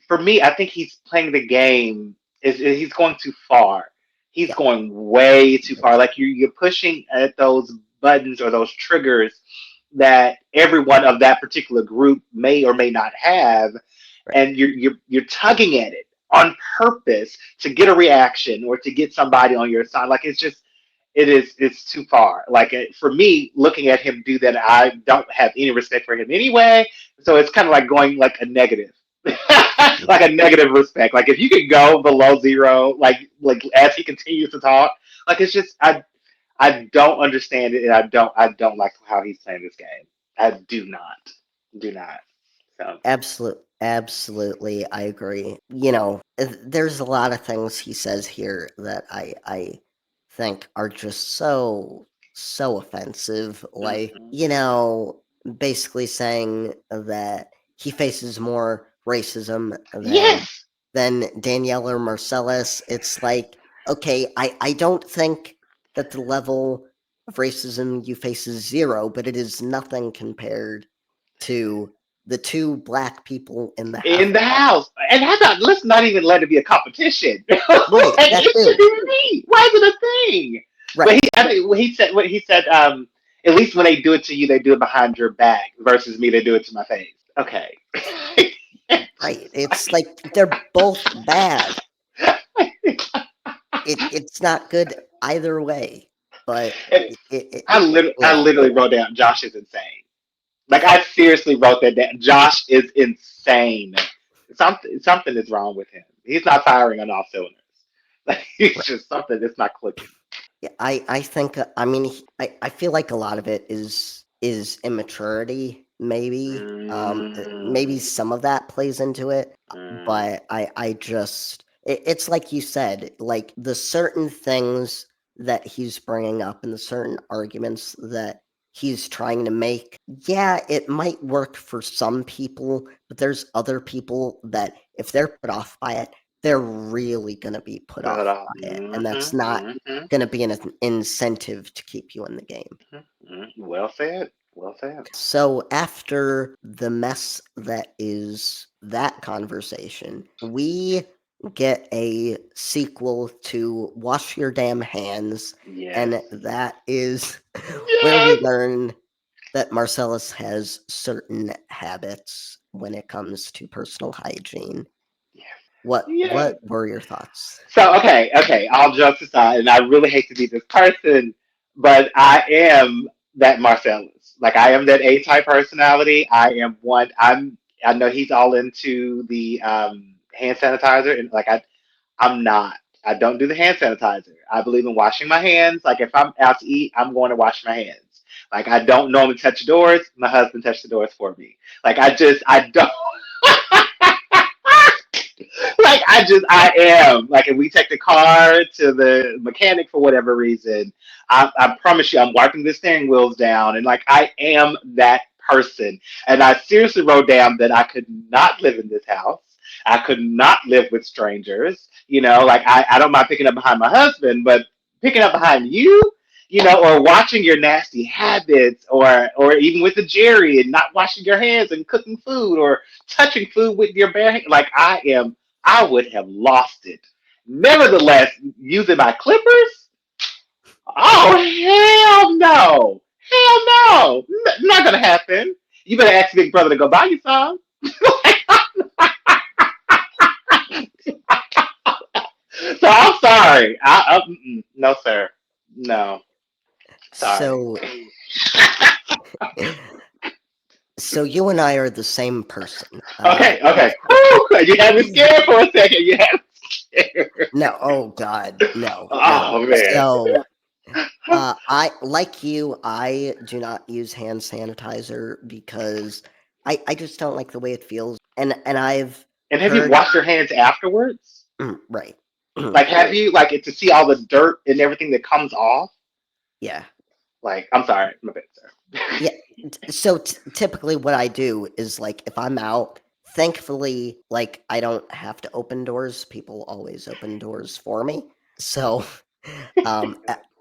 for me, I think he's playing the game. Is he's going too far. He's Yeah, going way too far. Like you're pushing at those buttons or those triggers that everyone of that particular group may or may not have, right. and you're tugging at it on purpose to get a reaction or to get somebody on your side. Like it's too far. Like for me, looking at him do that, I don't have any respect for him anyway. So it's kind of like going like a negative, like a negative respect. Like if you could go below zero, like as he continues to talk, like it's just I don't understand it, and I don't like how he's playing this game. I do not. So Absolutely, I agree. There's a lot of things he says here that I think are just so offensive. Like, mhm. basically saying that he faces more racism Yes, than Danielle or Marcellas. It's like, okay, I don't think that the level of racism you face is zero, but it is nothing compared to the two black people in the house. in the house. And how about let's not even let it be a competition. Like, Right, that it too. shouldn't even be. Why is it a thing? But Right, he said, at least when they do it to you, they do it behind your back versus me, they do it to my face. Okay. right. It's like they're both bad. It's not good either way, but I yeah, literally wrote down Josh is insane. Like I seriously wrote that down. Josh is insane. Something is wrong with him. He's not firing on all cylinders. Like he's right. just something that's not clicking. Yeah, I think I mean I feel like a lot of it is immaturity. Maybe Mm, some of that plays into it, mm. but I just it's like you said, like the certain things that he's bringing up and the certain arguments that he's trying to make. Yeah, it might work for some people, but there's other people that if they're put off by it, they're really going to be put Cut off off. by it, and that's not going to be an incentive to keep you in the game. Well said. Well said. So after the mess that is that conversation, we get a sequel to Wash Your Damn Hands, Yes. and that is where we Yes. learn that Marcellus has certain habits when it comes to personal hygiene. Yes. What Yes. were your thoughts? So okay. All jokes aside, and I really hate to be this person, but I am that Marcellus. Like I am that A type personality. I am one. I know he's all into the hand sanitizer, and like I'm not. I don't do the hand sanitizer. I believe in washing my hands. Like if I'm out to eat, I'm going to wash my hands. Like I don't normally touch doors. My husband touched the doors for me. Like I don't like I am like if we take the car to the mechanic for whatever reason, I promise you I'm wiping the steering wheels down and like I am that person. And I seriously wrote down that I could not live in this house. I could not live with strangers. Like I don't mind picking up behind my husband, but picking up behind you, or watching your nasty habits, or even with the Jerry and not washing your hands and cooking food or touching food with your bare hand. Like I would have lost it. Nevertheless, using my clippers, oh hell no, hell no, not gonna happen. You better ask Big Brother to go buy you some. So I'm sorry. No, sir. No, sorry. So, so you and I are the same person. Okay, okay. Whew, you had me scared for a second. You had me scared. No, oh God, no, no. Oh man. So, I like you. I do not use hand sanitizer because I just don't like the way it feels. And I've And have you heard washed your hands afterwards? right, Like, have you like to see all the dirt and everything that comes off? yeah. Like, I'm sorry, my bad, sir. Yeah. So typically, what I do is like if I'm out, thankfully, like I don't have to open doors. People always open doors for me. So,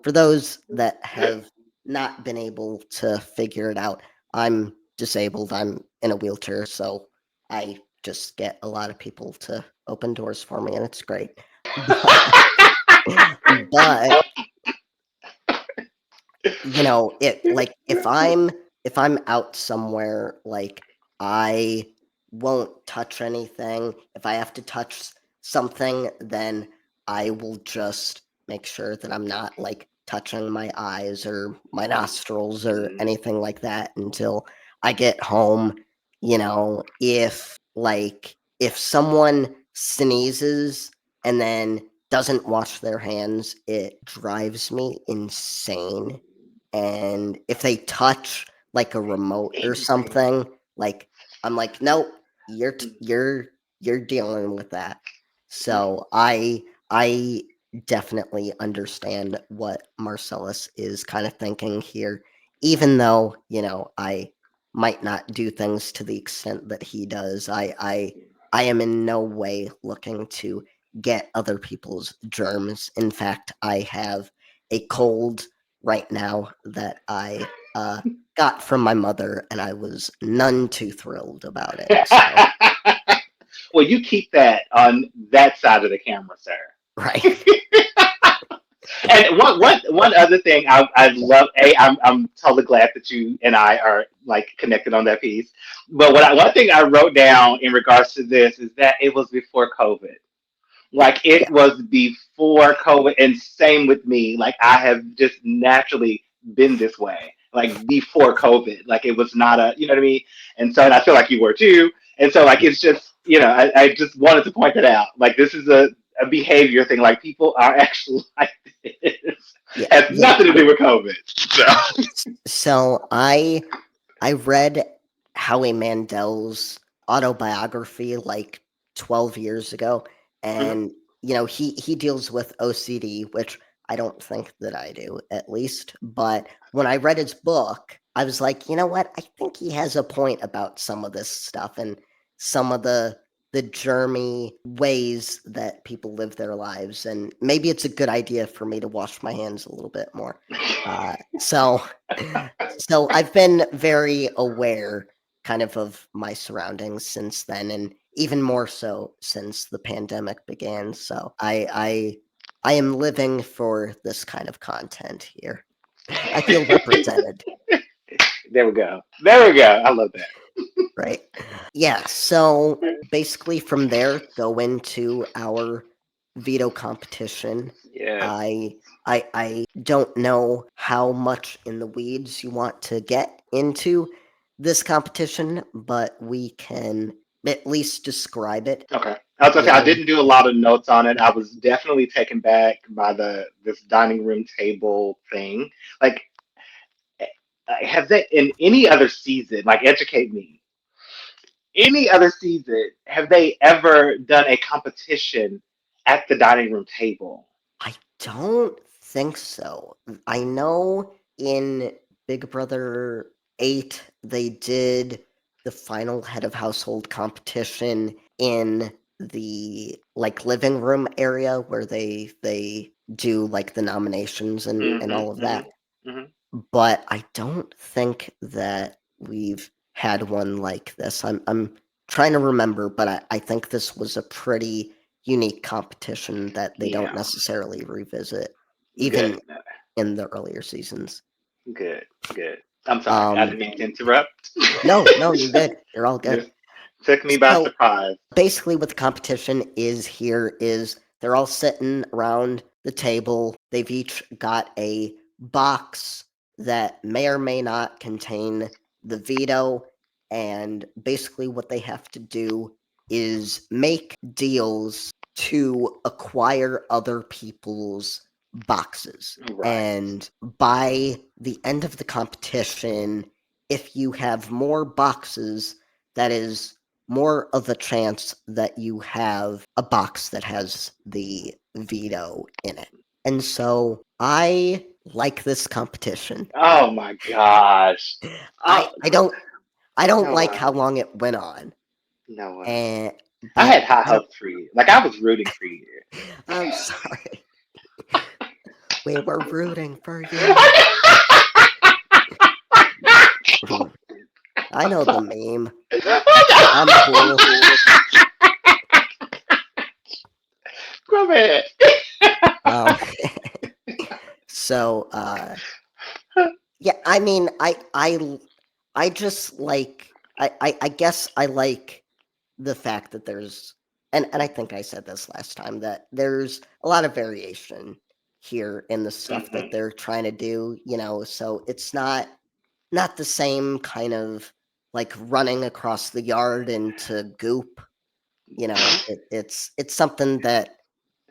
for those that have not been able to figure it out, I'm disabled. I'm in a wheelchair, so I just get a lot of people to open doors for me, and it's great. But, but it like if I'm out somewhere, like I won't touch anything. If I have to touch something, then I will just make sure that I'm not like touching my eyes or my nostrils or Mm. anything like that until I get home. If someone sneezes and then doesn't wash their hands, it drives me insane. And if they touch like a remote or something, like I'm like, nope, you're dealing with that. So I definitely understand what Marcellus is kind of thinking here, even though I might not do things to the extent that he does. I am in no way looking to get other people's germs. In fact, I have a cold right now that I got from my mother, and I was none too thrilled about it. So, Well, you keep that on that side of the camera, sir. right. And one other thing I love. I'm totally glad that you and I are like connected on that piece. But one thing I wrote down in regards to this is that it was before COVID. Like Yeah. it was before COVID, and same with me. Like I have just naturally been this way. Like before COVID, like it was not you know what I mean. And I feel like you were too. And so like it's just I just wanted to point that out. Like this is a behavior thing. Like people are actually like this. Yeah. Has Yeah. nothing to do with COVID. So So I read Howie Mandel's autobiography like 12 years ago, mhm. and he deals with OCD, which I don't think that I do, at least. But when I read his book, I was like, you know what? I think he has a point about some of this stuff and some of the germy ways that people live their lives, and maybe it's a good idea for me to wash my hands a little bit more. So so I've been very aware kind of my surroundings since then, and even more so since the pandemic began. So I am living for this kind of content here. I feel represented, There we go. There we go. I love that. right? Yeah, so basically from there go into our veto competition. Yes. I don't know how much in the weeds you want to get into this competition, but we can at least describe it. Okay. I was gonna You say I know, didn't do a lot of notes on it. I was definitely taken back by the this dining room table thing. Like, has that in any other season? Like, educate me. Any other season, have they ever done a competition at the dining room table? I don't think so. I know in Big Brother 8 they did the final head of household competition in the like living room area where they do like the nominations and Mm-hmm. all of Mm-hmm. that. Mm-hmm. But I don't think that we've had one like this. I'm trying to remember, but I think this was a pretty unique competition that they don't Yeah. necessarily revisit, Good. even in the earlier seasons. Good. Good. I'm sorry. I Um, didn't mean to interrupt. no, you're good. You're all good. Just took me by So surprise. basically what the competition is here is they're all sitting around the table. They've each got a box that may or may not contain the veto. And basically, what they have to do is make deals to acquire other people's boxes. Right. And by the end of the competition, if you have more boxes, that is more of a chance that you have a box that has the veto in it. And so I like this competition. Oh my gosh. I Oh I don't I don't no like way. how long it went on. No way. And I but had high I don't hopes for you. Like I was rooting for you. I'm sorry. We were rooting for you. I know the meme. I'm cool. Go ahead. Um so yeah, I mean I just like I guess I like the fact that there's and I think I said this last time that there's a lot of variation here in the stuff that Hmm. they're trying to do, so it's not the same kind of like running across the yard into goop, it's something that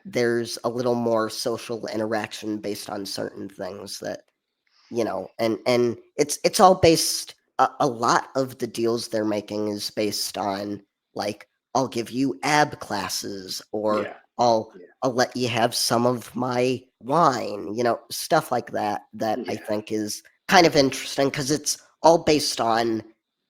there's a little more social interaction based on certain things that and it's all based a lot of the deals they're making is based on like I'll give you ab classes or Yeah. I'll Yeah. I'll let you have some of my wine, stuff like that I Yeah. think is kind of interesting because it's all based on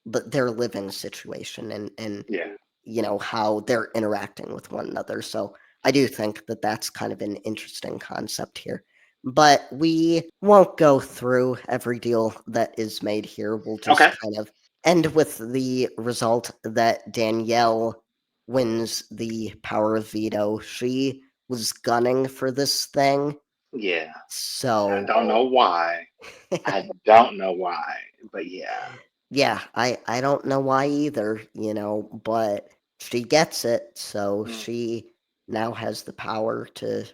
their living situation and Yeah. how they're interacting with one another. So I do think that that's kind of an interesting concept here. But we won't go through every deal that is made here. We'll Okay. just kind of end with the result that Danielle wins the power of veto. She was gunning for this thing. Yeah. I So don't know why. I don't know why, but yeah. yeah, I don't know why either, but she gets it, so Mm. she now has the power to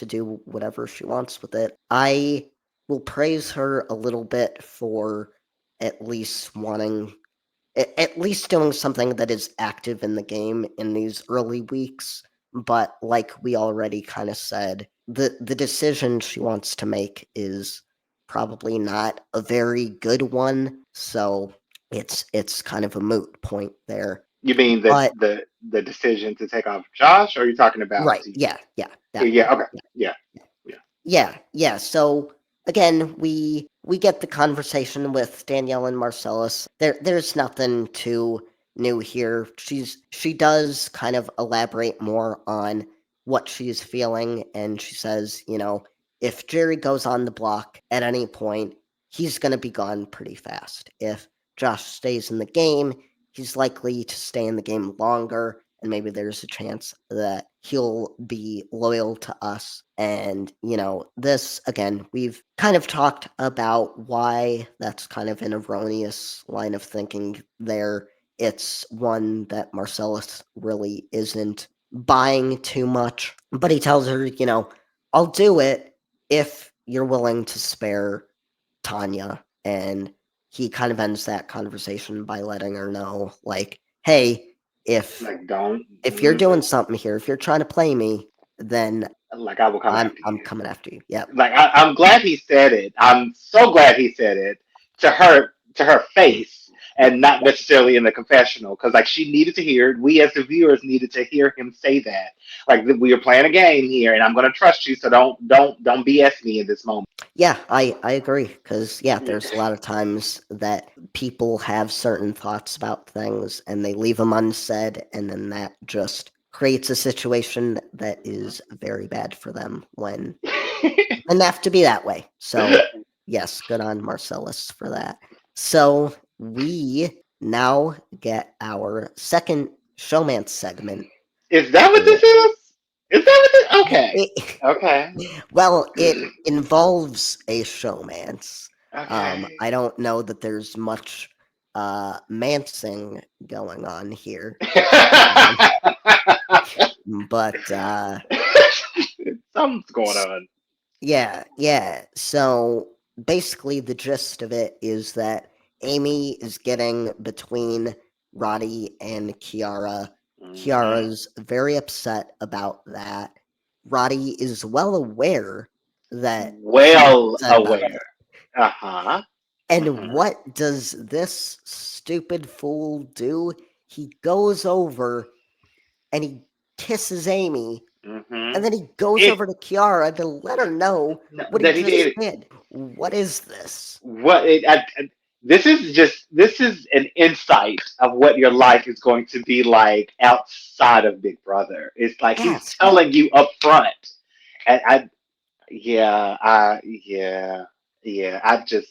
do whatever she wants with it. I will praise her a little bit for at least wanting at least doing something that is active in the game in these early weeks. But like we already kind of said, the decision she wants to make is probably not a very good one. So it's kind of a moot point there. You mean But the decision to take off Josh, or are you talking about right, to yeah, yeah, yeah, that one. yeah, okay. Yeah. Yeah. Yeah. Yeah, yeah. So again, we get the conversation with Danielle and Marcellas. There's nothing too new here. She does kind of elaborate more on what she's feeling, and she says, if Jerry goes on the block at any point, he's gonna be gone pretty fast. If Josh stays in the game, he's likely to stay in the game longer, and maybe there's a chance that he'll be loyal to us. And, this, again, we've kind of talked about why that's kind of an erroneous line of thinking there. It's one that Marcellus really isn't buying too much, but he tells her, I'll do it if you're willing to spare Tonya. And he kind of ends that conversation by letting her know, like, hey, if Like don't if you're doing something here, if you're trying to play me, then like I will come after I'm you. coming after you. Yep. Like I'm glad he said it. I'm so glad he said it to her face and not necessarily in the confessional because like she needed to hear it. We as the viewers needed to hear him say that. Like we are playing a game here and I'm gonna trust you, so don't BS me in this moment. Yeah, I agree because yeah, there's a lot of times that people have certain thoughts about things and they leave them unsaid, and then that just creates a situation that is very bad for them when and have to be that way. So, yes, good on Marcellas for that. So, we now get our second showmance segment. Is that what this is? Is that what this? Okay. It, Okay. well, it involves a showmance. Okay. I don't know that there's much mancing going on here, um, but Something's going on. yeah, yeah. So basically, the gist of it is that Amy is getting between Roddy and Kiara. Hmm. Kiara's very upset about that. Roddy is well aware that she's Well upset about it. aware. Uh huh. And Hmm. what does this stupid fool do? He goes over and he kisses Amy, Hmm. and then he goes It over to Kiara to let her know no, what he that he just did. did. What is this? What it, this is an insight of what your life is going to be like outside of Big Brother. It's like he's Yes. telling you up front. And yeah, yeah. I just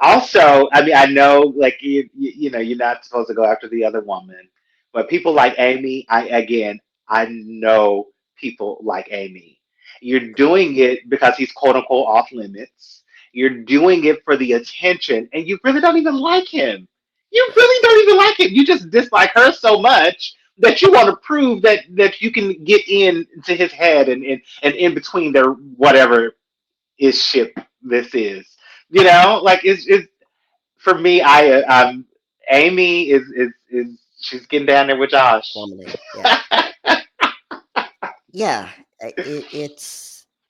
also, I mean, I know, like you know, you're not supposed to go after the other woman, but people like Amy, I know people like Amy. You're doing it because he's quote unquote off limits. You're doing it for the attention, and you really don't even like him. You really don't even like him. You just dislike her so much that you want to prove that you can get into his head and in between their whatever is ship this is. You know, like it's for me. Amy is she's getting down there with Josh. Plummeting. Yeah. Yeah.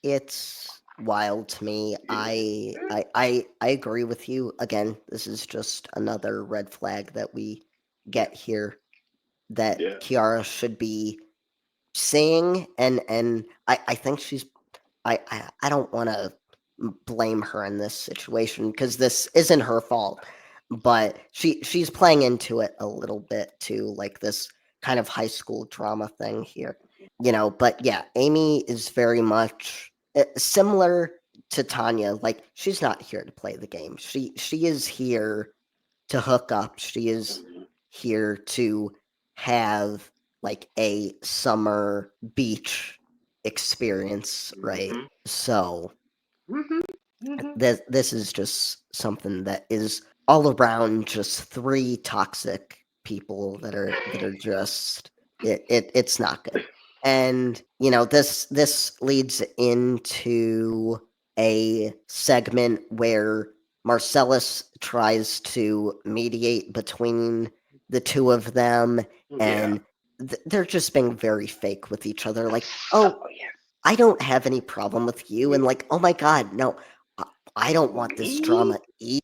It's wild to me. I agree with you. Again, this is just another red flag that we get here that Yeah. Kiara should be seeing, and I think she's I don't want to blame her in this situation because this isn't her fault, but she's playing into it a little bit too, like this kind of high school drama thing here, you know. But yeah, Amy is very much similar to Tonya. Like she's not here to play the game. She is here to hook up. She is Mhm. here to have like a summer beach experience, right? Mhm. So Mhm. Mhm. this is just something that is all around just three toxic people that are just it's not good. And you know, this leads into a segment where Marcellus tries to mediate between the two of them, Yeah. and they're just being very fake with each other, like, So oh, I don't have any problem with you, and like, oh my god, no, I, I don't want this me drama either.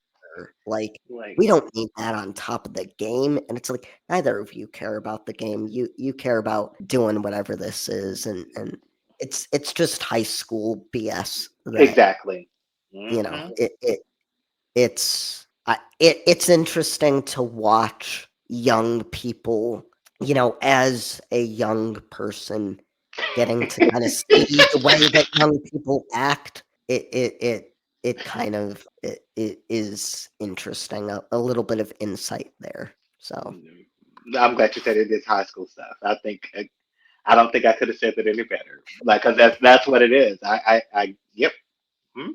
Like, like we don't need that on top of the game. And it's like neither of you care about the game. You care about doing whatever this is, and it's just high school BS that exactly. you know Mhm. it's interesting to watch young people, you know, as a young person getting to kind of see the way that young people act. It kind of it is interesting, a little bit of insight there. So I'm glad you said it is high school stuff. I don't think I could have said that any better. Like, cause that's what it is. Yep. Hmm.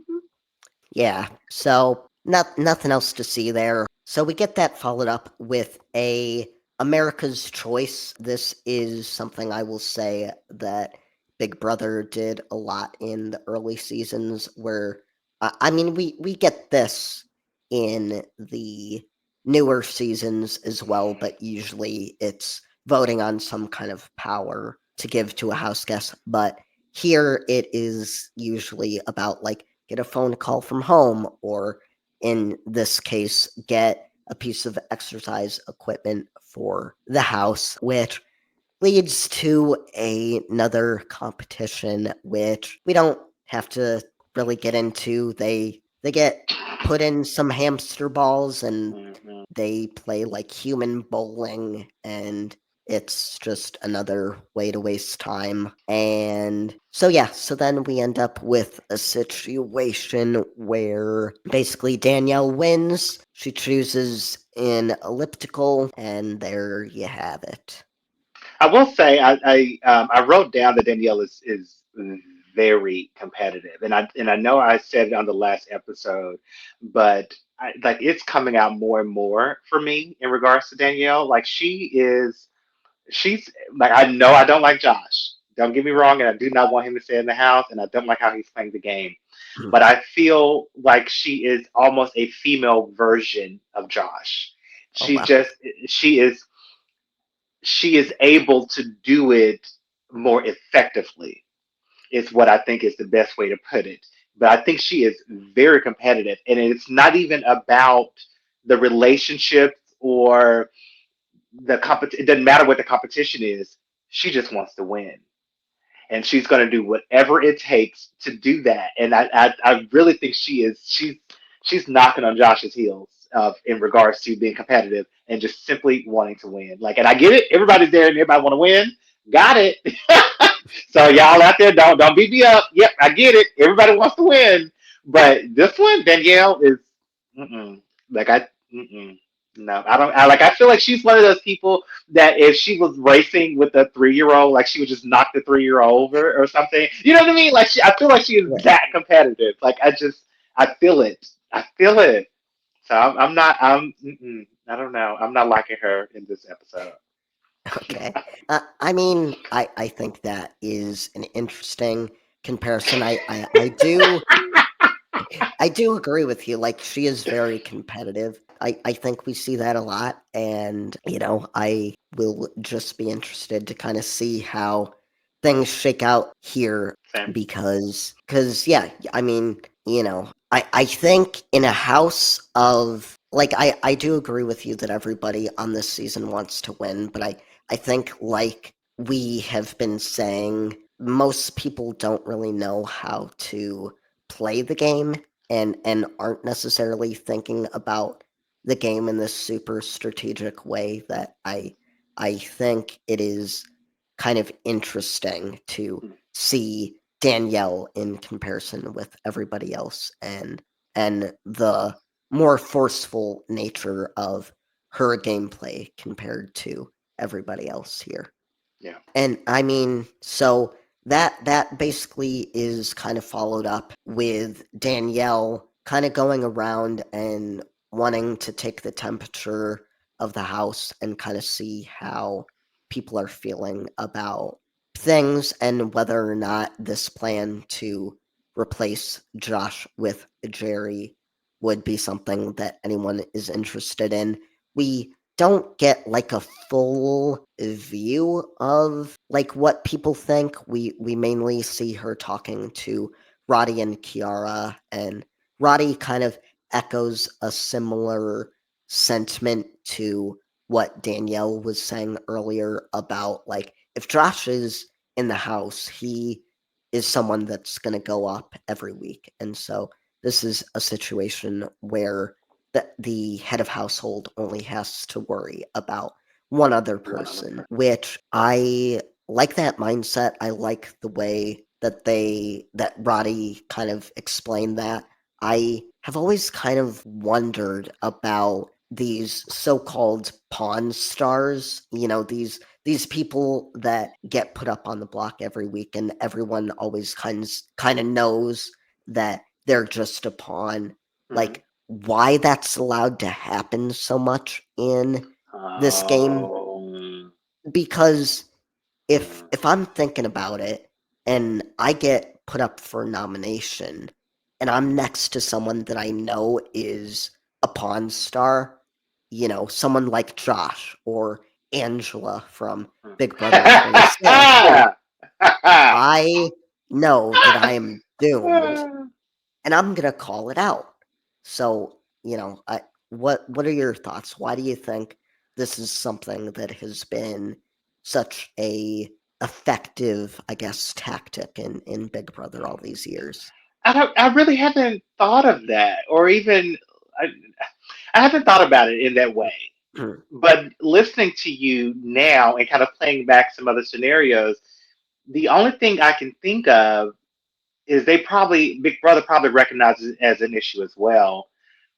yeah, so nothing else to see there. So we get that followed up with a America's Choice. This is something I will say that Big Brother did a lot in the early seasons where I mean we get this in the newer seasons as well, but usually it's voting on some kind of power to give to a house guest. But here it is usually about like get a phone call from home, or in this case, get a piece of exercise equipment for the house, which leads to another competition, which we don't have to really get into. They get put in some hamster balls and Hmm. they play like human bowling, and It's just another way to waste time. And so, yeah, so then we end up with a situation where basically Danielle wins. She chooses an elliptical, and there you have it. I will say I wrote down that Danielle is very competitive, and I know I said it on the last episode, but like it's coming out more and more for me in regards to Danielle. Like she's like I know I don't like Josh. Don't get me wrong, and I do not want him to stay in the house, and I don't like how he's playing the game. But I feel like she is almost a female version of Josh. Oh, She wow. just she is she is able to do it more effectively is what I think is the best way to put it. But I think she is very competitive, and it's not even about the relationship or the competition. It doesn't matter what the competition is. She just wants to win, and she's going to do whatever it takes to do that. And I really think she's knocking on Josh's heels in regards to being competitive and just simply wanting to win. Like, and I get it. Everybody's there and everybody want to win. Got it. So y'all out there, don't beat me up. Yep, I get it. Everybody wants to win, but this one, Danielle is mm-mm. like I mm-mm. No, I don't. I feel like she's one of those people that if she was racing with a 3 year old, like she would just knock the 3 year old over or something. You know what I mean? Like I feel like she is Right. that competitive. Like I feel it. I feel it. So I'm not. I don't know. I'm not liking her in this episode. Okay. I mean, I think that is an interesting comparison. I do agree with you. Like, she is very competitive. I think we see that a lot. And, I will just be interested to kind of see how things shake out here Same. because yeah, I mean, I think in a house of, like, I do agree with you that everybody on this season wants to win, but I think, like we have been saying, most people don't really know how to play the game and aren't necessarily thinking about the game in this super strategic way that I think it is kind of interesting to see Danielle in comparison with everybody else and the more forceful nature of her gameplay compared to everybody else here. Yeah. And I mean, so that basically is kind of followed up with Danielle kind of going around and wanting to take the temperature of the house and kind of see how people are feeling about things and whether or not this plan to replace Josh with Jerry would be something that anyone is interested in. We don't get like a full view of like what people think. We mainly see her talking to Roddy and Kiara, and Roddy kind of echoes a similar sentiment to what Danielle was saying earlier about, like, if Josh is in the house, he is someone that's going to go up every week. And so this is a situation where the head of household only has to worry about one other One other person, which I like that mindset. I like the way that Roddy kind of explained that. I have always kind of wondered about these so-called pawn stars, these people that get put up on the block every week and everyone always kind of knows that they're just a pawn. person. Like, why that's allowed to happen so much in this game, Oh. because if Mm, if I'm thinking about it and I get put up for nomination and I'm next to someone that I know is a pawn star, someone like Josh or Angela from Big Brother 26, mm. I know that I am doomed and I'm gonna call it out. So, what are your thoughts? Why do you think this is something that has been such a effective, I guess, tactic in Big Brother all these years? I really haven't thought of that, or even I, I haven't thought about it in that way. But listening to you now and kind of playing back some other scenarios, the only thing I can think of is they probably Big Brother probably recognizes it as an issue as well,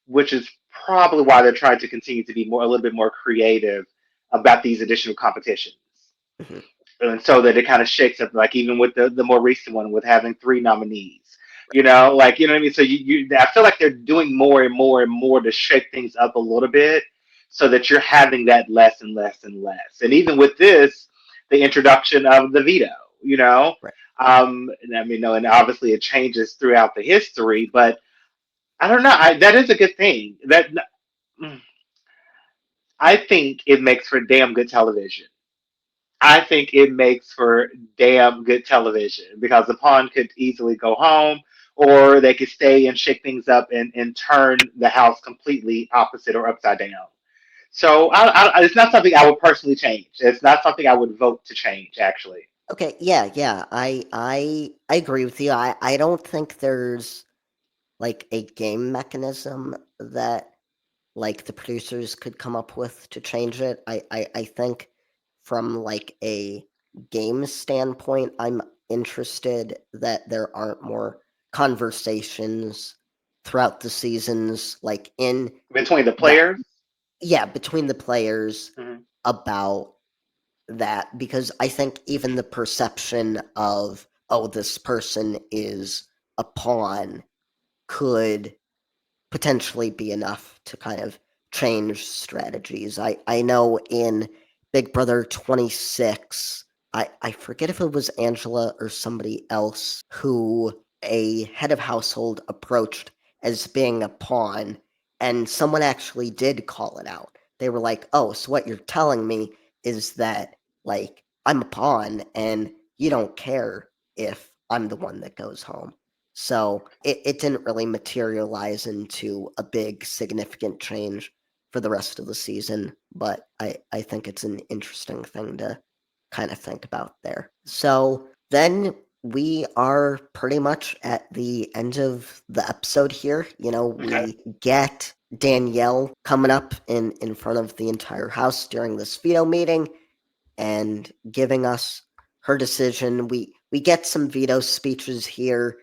which is probably why they're trying to continue to be more a little bit more creative about these additional competitions. Mhm. And so that it kind of shakes up, like even with the more recent one with having three nominees, you know what I mean. So I feel like they're doing more and more and more to shake things up a little bit, so that you're having that less and less and less. And even with this, the introduction of the veto, you know, Right. and I mean, no, and obviously it changes throughout the history, but I don't know. That is a good thing. I think it makes for damn good television. I think it makes for damn good television because the pawn could easily go home, or they could stay and shake things up and turn the house completely opposite or upside down. So it's not something I would personally change. It's not something I would vote to change, actually. Okay, yeah, yeah. I agree with you. I don't think there's like a game mechanism that like the producers could come up with to change it. I think from like a game standpoint, I'm interested that there aren't more conversations throughout the seasons, like in Between the that, players. yeah, between the players Mhm. about that, because I think even the perception of, oh, this person is a pawn could potentially be enough to kind of change strategies. I know in Big Brother 26, I forget if it was Angela or somebody else who a head of household approached as being a pawn, and someone actually did call it out. They were like, "Oh, so what you're telling me is that like I'm a pawn and you don't care if I'm the one that goes home." So it didn't really materialize into a big significant change for the rest of the season, but I think it's an interesting thing to kind of think about there. So then we are pretty much at the end of the episode here. You know, Okay. we get Danielle coming up in front of the entire house during this veto meeting and giving us her decision. We get some veto speeches here.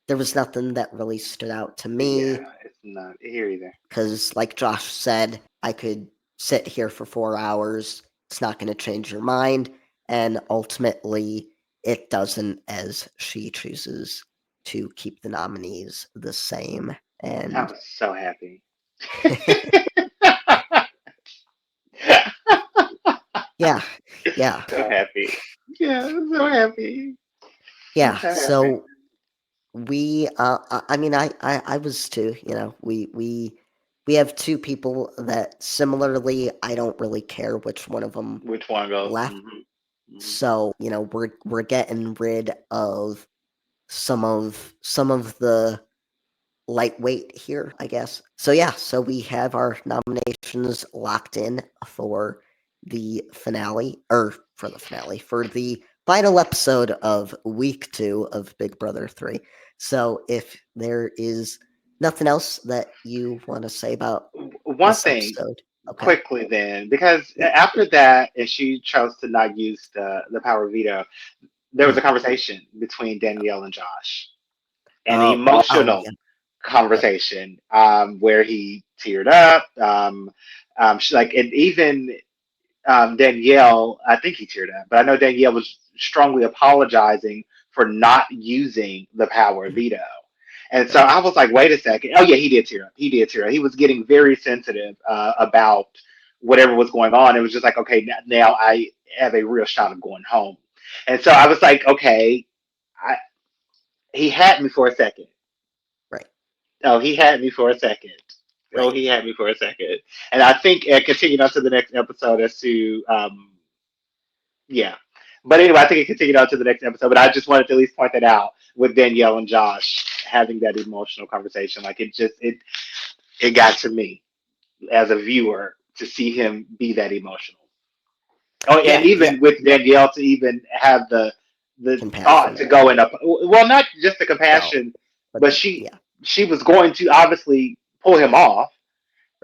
There was nothing that really stood out to me Yeah, it's not here either. because, like Josh said, I could sit here for 4 hours. It's not going to change your mind. And ultimately, it doesn't, as she chooses to keep the nominees the same. I And was so happy. yeah, yeah, So happy. Yeah, I'm so happy. I'm yeah. so happy. So I mean, I was too. You know, we have two people that similarly, I don't really care which one of them Which one goes? left. Hmm. So you know, we're getting rid of some of the lightweight here, I guess. So yeah, so we have our nominations locked in for the finale, or for the finale, for the final episode of week 2 of Big Brother 3. So if there is nothing else that you want to say about One this thing episode, okay. quickly then, because Yep. after that, and she chose to not use the power veto, there was a Mhm. conversation between Danielle and Josh, an Oh emotional yeah. Yep. conversation where he teared up. She, like, and even Danielle, I think he teared up, but I know Danielle was strongly apologizing for not using the power Mhm. veto. And so Right. I was like, wait a second. Oh, yeah, he did tear up. He did tear up. He was getting very sensitive about whatever was going on. It was just like, okay, now I have a real shot of going home. And so I was like, okay, I, he had me for a second. Right. Oh, he had me for a second. Oh, Right. he had me for a second. And I think continuing on to the next episode as to yeah. But anyway, I think it continued on to the next episode. But I just wanted to at least point that out with Danielle and Josh having that emotional conversation. Like it got to me as a viewer to see Right. him be that emotional. Oh, and Yeah. Yeah. even with Danielle to even have the thought Compassion. to go in a well, not just the Well, compassion, but but yeah. she was going to obviously pull him off,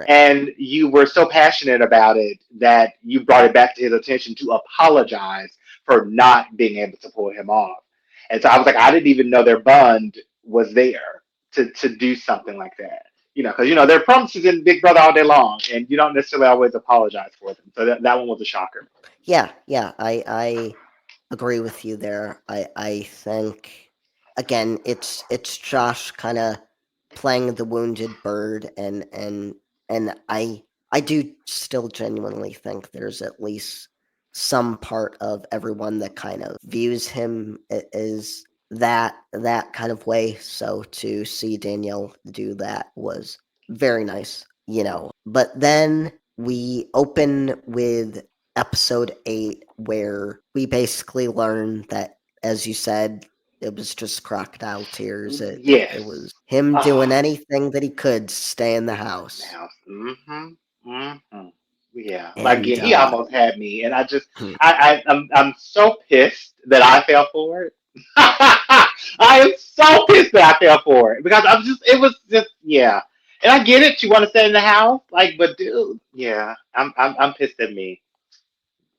right. and you were so passionate about it that you brought it back to his attention to apologize for not being able to pull him off. And so I was like, I didn't even know their bond was there to do something like that. Because there are promises in Big Brother all day long, and you don't necessarily always apologize for them. So that one was a shocker. Yeah, yeah, I agree with you there. I think again, it's Josh kind of playing the wounded bird, and I do still genuinely think there's at least some part of everyone that kind of views him as that kind of way. So to see Danielle do that was very nice, But then we open with episode 8 where we basically learn that, as you said, it was just crocodile tears. It Yes. was him doing Oh, anything that he could to stay in the house. now. Mm-hmm. Yeah. Like And again, he almost had me, and I'm so pissed that I fell for it. I am so pissed that I fell for it because it was just, yeah. And I get it, you want to stay in the house, like, but dude, yeah, I'm pissed at me.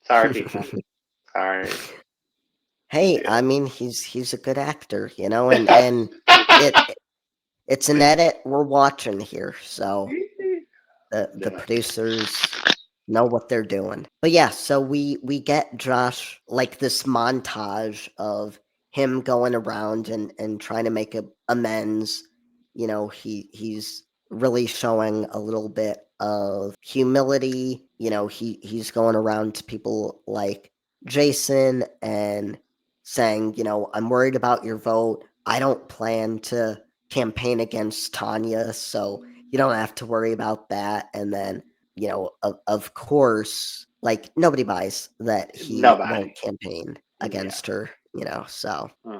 Sorry, people. Sorry. hey, I Yeah. mean he's a good actor, and it it's an edit we're watching here, so the Yeah. producers know what they're doing. But yeah, so we get Josh like this montage of him going around and trying to make amends. He's really showing a little bit of humility. He's going around to people like Jason and saying, I'm worried about your vote. I don't plan to campaign against Tonya, so you don't have to worry about that. And then, of course, like nobody buys that he Nobody. won't campaign Yeah. against her, so Hmm.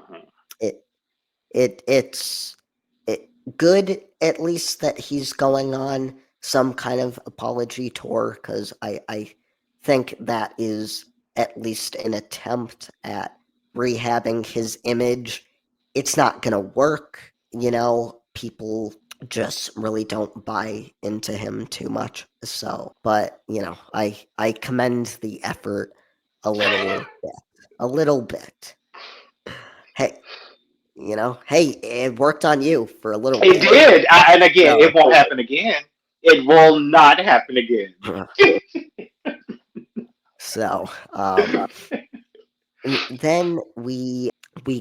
it it's it good at least that he's going on some kind of apology tour because I think that is at least an attempt at rehabbing his image. It's not gonna work, people just really don't buy into him too much. So, but I commend the effort a little bit. A little bit. Hey, hey, it worked on you for a little It bit. did. And again, So, it won't happen again. It will not happen again. so, then we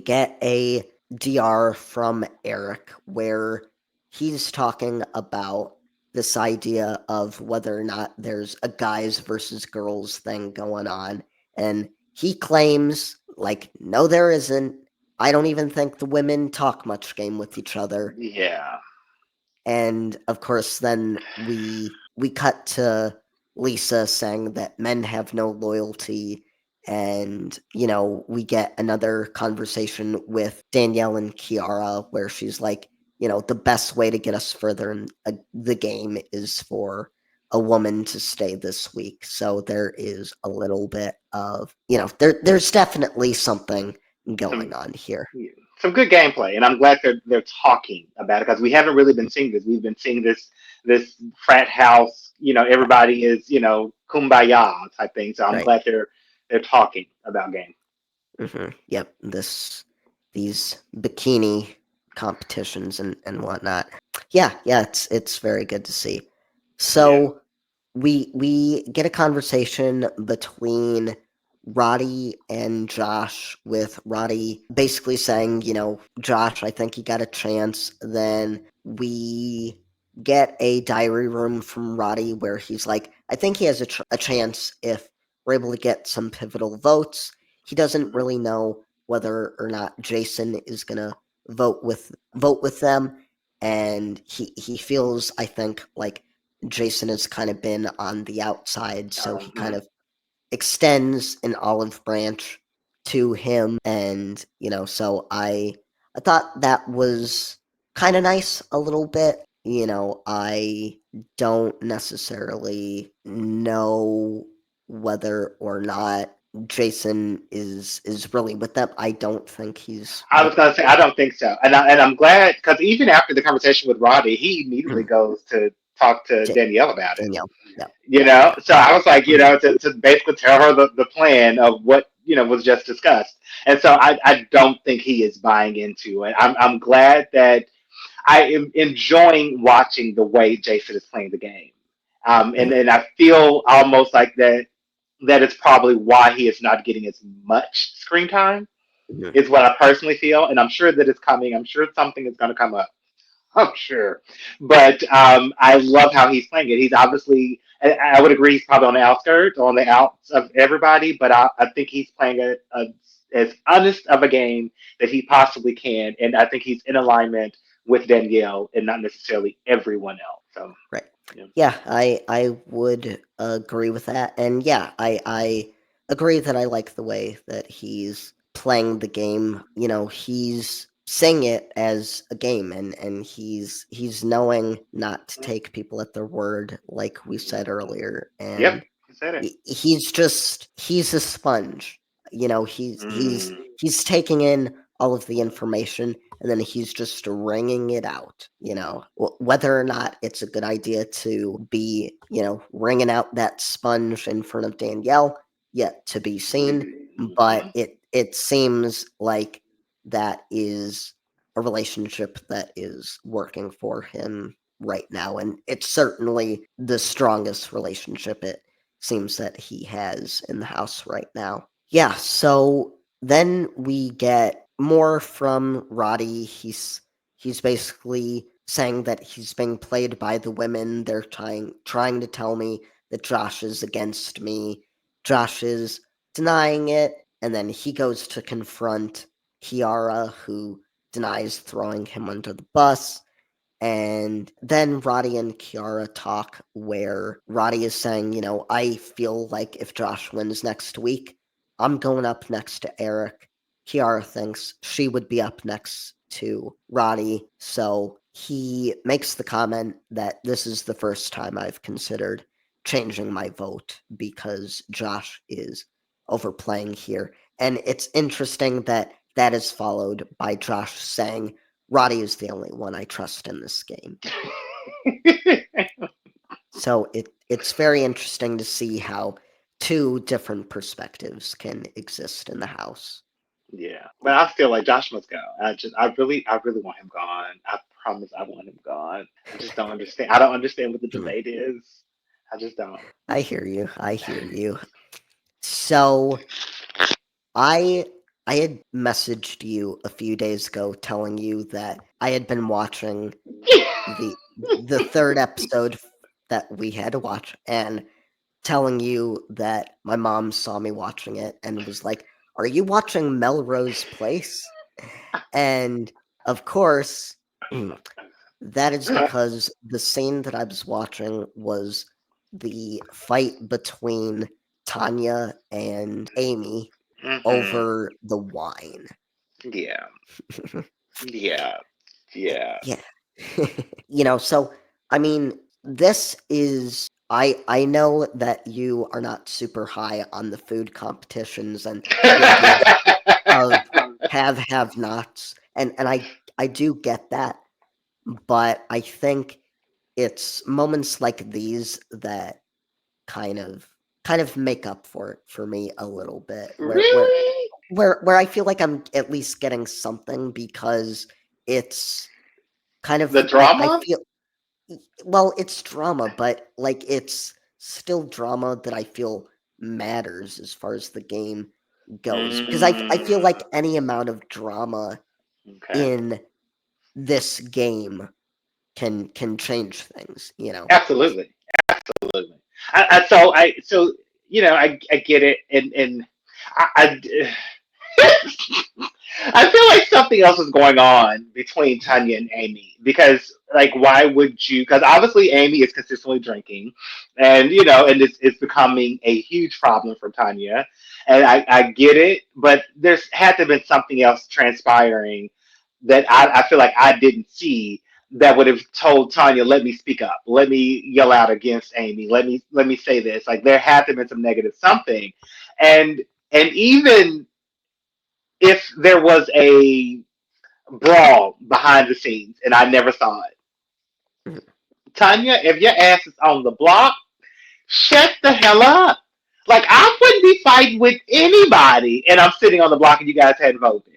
get a DR from Eric where he's talking about this idea of whether or not there's a guys versus girls thing going on, and he claims like, no, there isn't. I don't even think the women talk much game with each other. Yeah. And of course then we cut to Lisa saying that men have no loyalty, and we get another conversation with Danielle and Kiara where she's like, the best way to get us further in the game is for a woman to stay this week. So there is a little bit of, there's definitely something going Some on here. some good gameplay, and I'm glad they're talking about it because we haven't really been seeing this. We've been seeing this frat house. Everybody is kumbaya type thing. So I'm Right. glad they're talking about game. Yep. These bikini competitions and whatnot. Yeah, yeah, it's very good to see. Yeah. So we get a conversation between Roddy and Josh, with Roddy basically saying, Josh, I think you got a chance. Then we get a diary room from Roddy where he's like, I think he has a chance if we're able to get some pivotal votes. He doesn't Hmm. really know whether or not Jason is gonna vote with them, and he feels, I think, like Jason has kind of been on the outside, so he kind Hmm. of extends an olive branch to him, and so I thought that was kind of nice a little bit. I don't necessarily know whether or not Jason is really with them. I don't think he's I with. was gonna say I don't think so, and I'm glad because even after the conversation with Roddy, he immediately goes to talk to Ja- Danielle about it. Danielle. Yeah. So I was like, Mhm. to basically tell her the plan of what was just discussed. And so I don't think he is buying into it. I'm glad that I am enjoying watching the way Jason is playing the game. And Mhm. and I feel almost like that is probably why he is not getting as much screen time, Mhm. is what I personally feel. And I'm sure that it's coming. I'm sure something is going to come up. I'm sure. But I love how he's playing it. He's obviously, I would agree, he's probably on the outskirts, on the outs of everybody, but I think he's playing as honest of a game that he possibly can. And I think he's in alignment with Danielle and not necessarily everyone else. So, Right. yeah. Yeah, I would agree with that. And yeah, I agree that I like the way that he's playing the game. He's saying it as a game, and he's knowing not to take people at their word, like we said earlier. Yep, And he said it. he's a sponge. Mm, He's taking in all of the information, and then he's just wringing it out. Whether or not it's a good idea to be wringing out that sponge in front of Danielle, yet to be seen. But mhm. it seems like that is a relationship that is working for him right now, and it's certainly the strongest relationship it seems that he has in the house right now. Yeah, so then we get more from Roddy. He's basically saying that he's being played by the women. They're trying to tell me that Josh is against me. Josh is denying it, and then he goes to confront Kiara, who denies throwing him under the bus. And then Roddy and Kiara talk where Roddy is saying, I feel like if Josh wins next week, I'm going up next to Eric. Kiara thinks she would be up next to Roddy. So he makes the comment that this is the first time I've considered changing my vote because Josh is overplaying here. And it's interesting that that is followed by Josh saying, Roddy is the only one I trust in this game. So it's very interesting to see how two different perspectives can exist in the house. Yeah, but I feel like Josh must go. I really want him gone. I promise, I want him gone. I just don't understand. I don't understand what the Hmm. debate is. I just don't. I hear you. I hear you. So I I had messaged you a few days ago telling you that I had been watching the the third episode that we had to watch, and telling you that my mom saw me watching it and was like, "Are you watching Melrose Place?" And of course, that is because the scene that I was watching was the fight between Tonya and Amy Hmm. over the wine. Yeah, yeah, yeah. Yeah. So I mean, this is I know that you are not super high on the food competitions and the idea of have nots, and I do get that, but I think it's moments like these that kind of kind of make up for it for me a little bit, Really? where I feel like I'm at least getting something because it's kind The of I drama? feel well, it's drama, but like it's still drama that I feel matters as far as the game goes because I feel Mm, like any amount of drama okay. in this game can change things. Absolutely, absolutely. I get it, and I I feel like something else is going on between Tanya and Amy because, like, why would you? Because obviously Amy is consistently drinking, and it's becoming a huge problem for Tanya, and I get it, but there's had to have been something else transpiring that I feel like I didn't see that would have told Tanya, let me speak up, let me yell out against Amy, let me say this. Like there had to have been some negative something, and and even if there was a brawl behind the scenes and I never saw it, Tanya, if your ass is on the block, shut the hell up. Like I wouldn't be fighting with anybody, and I'm sitting on the block, and you guys hadn't voted.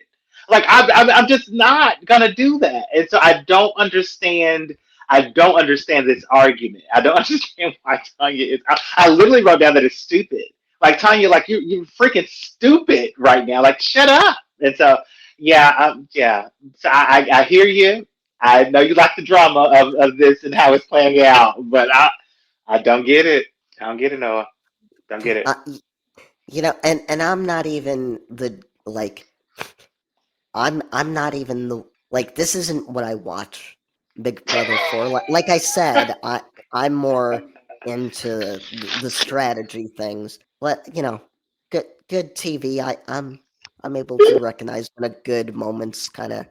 Like I'm just not gonna do that, and so I don't understand. I don't understand this argument. I don't understand why Tanya is. I literally wrote down that it's stupid. Like Tanya, like you're freaking stupid right now. Like shut up. And so yeah, yeah. So I hear you. I know you like the drama of this and how it's playing out, but I don't get it. I don't get it, Noah. Don't get it. Uh, y- and I'm not even the like I'm not even the like this isn't what I watch Big Brother for. Like I said, I'm more into the strategy things. But good TV. I'm able to recognize when a good moment's kind of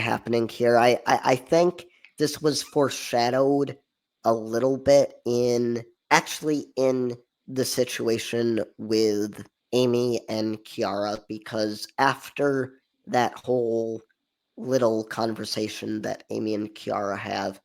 happening here. I think this was foreshadowed a little bit in actually in the situation with Amy and Kiara because after that whole little conversation that Amy and Kiara have,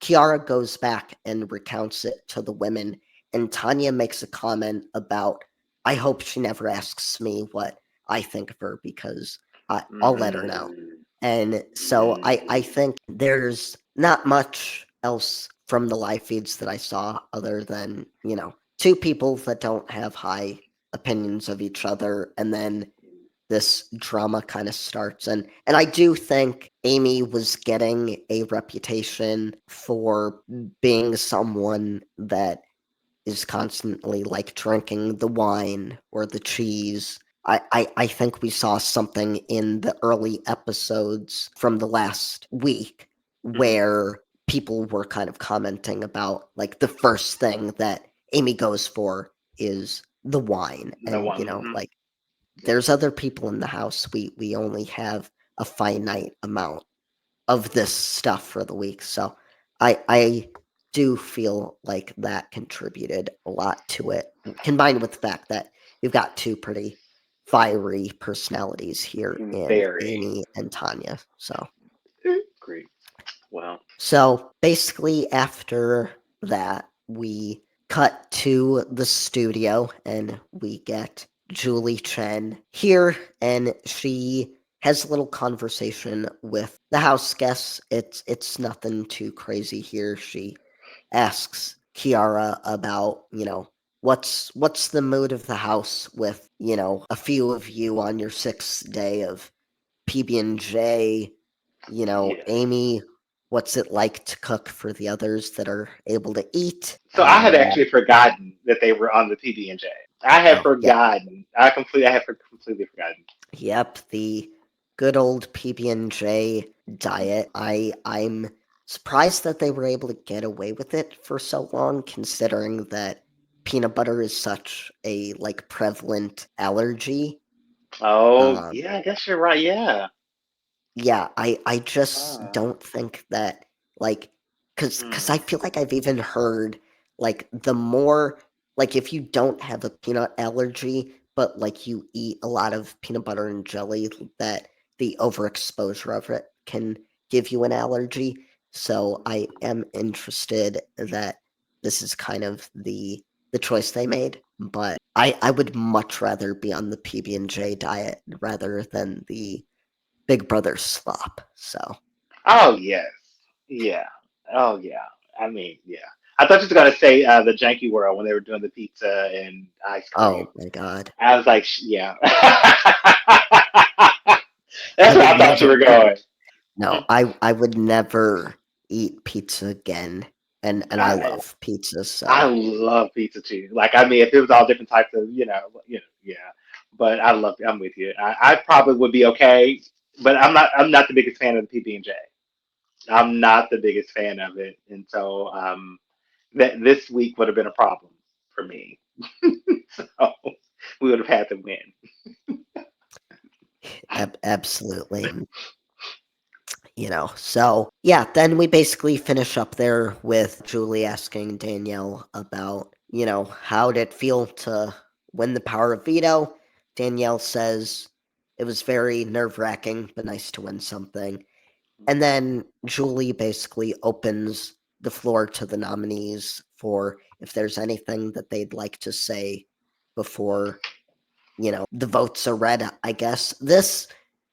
Kiara goes back and recounts it to the women, and Tonya makes a comment about, I hope she never asks me what I think of her because I'll let her know. Mm, And so I mm, think there's not much else from the live feeds that I saw other than, two people that don't have high opinions of each other and then this drama kind of starts and I do think Amy was getting a reputation for being someone that is constantly like drinking the wine or the cheese. I think we saw something in the early episodes from the last week mhm. where people were kind of commenting about like the first thing that Amy goes for is the wine. The And, one. Mhm. like there's other people in the house. We only have a finite amount of this stuff for the week. So I do feel like that contributed a lot to it, combined with the fact that you've got two pretty fiery personalities here in Very. Amy and Tanya. Great. Well. So basically after that we cut to the studio and we get Julie Chen here and she has a little conversation with the house guests. It's nothing too crazy here. She asks Kiara about, what's the mood of the house with, a few of you on your sixth day of PB&J, Yes. Amy, what's it like to cook for the others that are able to eat? So I had actually forgotten that they were on the PB and J. I had Oh, yeah. forgotten. I had completely forgotten. Yep, the good old PB&J diet. I'm surprised that they were able to get away with it for so long considering that peanut butter is such a like prevalent allergy. Oh Um yeah, I guess you're right. Yeah. Yeah, I just Uh, don't think that like cuz I hmm. feel like I've even heard like the more like if you don't have a peanut allergy but like you eat a lot of peanut butter and jelly that the overexposure of it can give you an allergy. So I am interested that this is kind of the choice they made, but I would much rather be on the PB&J diet rather than the Big Brother slop. So, Oh yes. Yeah. Oh yeah. I mean, yeah. I thought you were gonna say the Janky World when they were doing the pizza and ice cream. oh my god, I was like, yeah. I That's where would I thought you never. were going. No, I would never eat pizza again, and I I, love pizza. I So, love pizza too. Like, I mean, if it was all different types of, yeah. But I love. I'm with you. I probably would be okay, but I'm not the biggest fan of the PB and J. I'm not the biggest fan of it, and so that this week would have been a problem for me. So we would have had to win. absolutely, So yeah, then we basically finish up there with Julie asking Danielle about, how did it feel to win the power of veto. Danielle says it was very nerve wracking, but nice to win something. And then Julie basically opens the floor to the nominees for if there's anything that they'd like to say before, the votes are read, I guess. This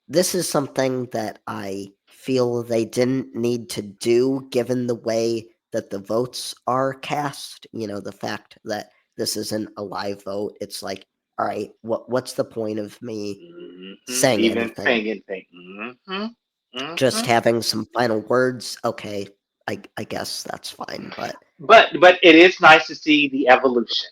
is something that I feel they didn't need to do given the way that the votes are cast. The fact that this isn't a live vote. It's like, all right, what's the point of me saying Even anything? saying anything. Just having some final words, okay, I guess that's fine, but But it is nice to see the evolution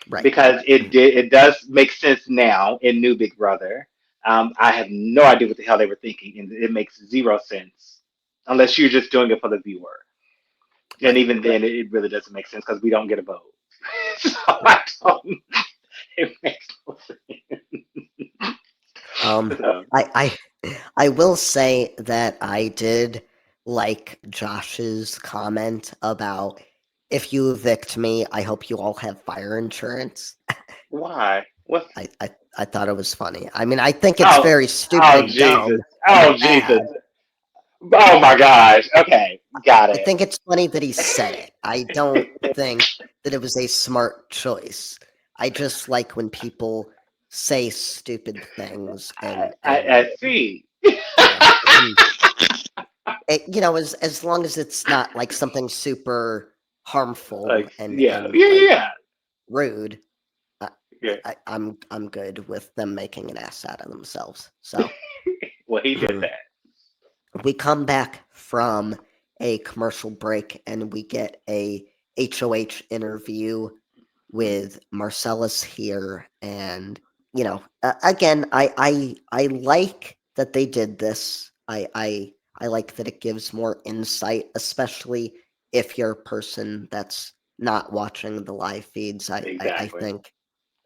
right. because it does make sense now in New Big Brother. I have no idea what the hell they were thinking, and it makes zero sense unless you're just doing it for the viewer. And Right. even then, it really doesn't make sense because we don't get a vote. So I don't. It makes no Um, sense. So, I will say that I did like Josh's comment about if you evict me, I hope you all have fire insurance. why? What's I thought it was funny. I mean, I think it's oh very stupid oh and dumb Jesus and oh Jesus bad. oh my gosh. Okay, got I it. think it's funny that he said it. I don't think that it was a smart choice. I just like when people say stupid things and I see. it can as long as it's not like something super harmful Like and yeah and yeah like yeah rude, I, yeah. I'm good with them making an ass out of themselves. So Well, he did that. we come back from a commercial break and we get a HOH interview with Marcellas here, and again, I like that they did this. I like that it gives more insight, especially if you're a person that's not watching the live feeds. I Exactly. think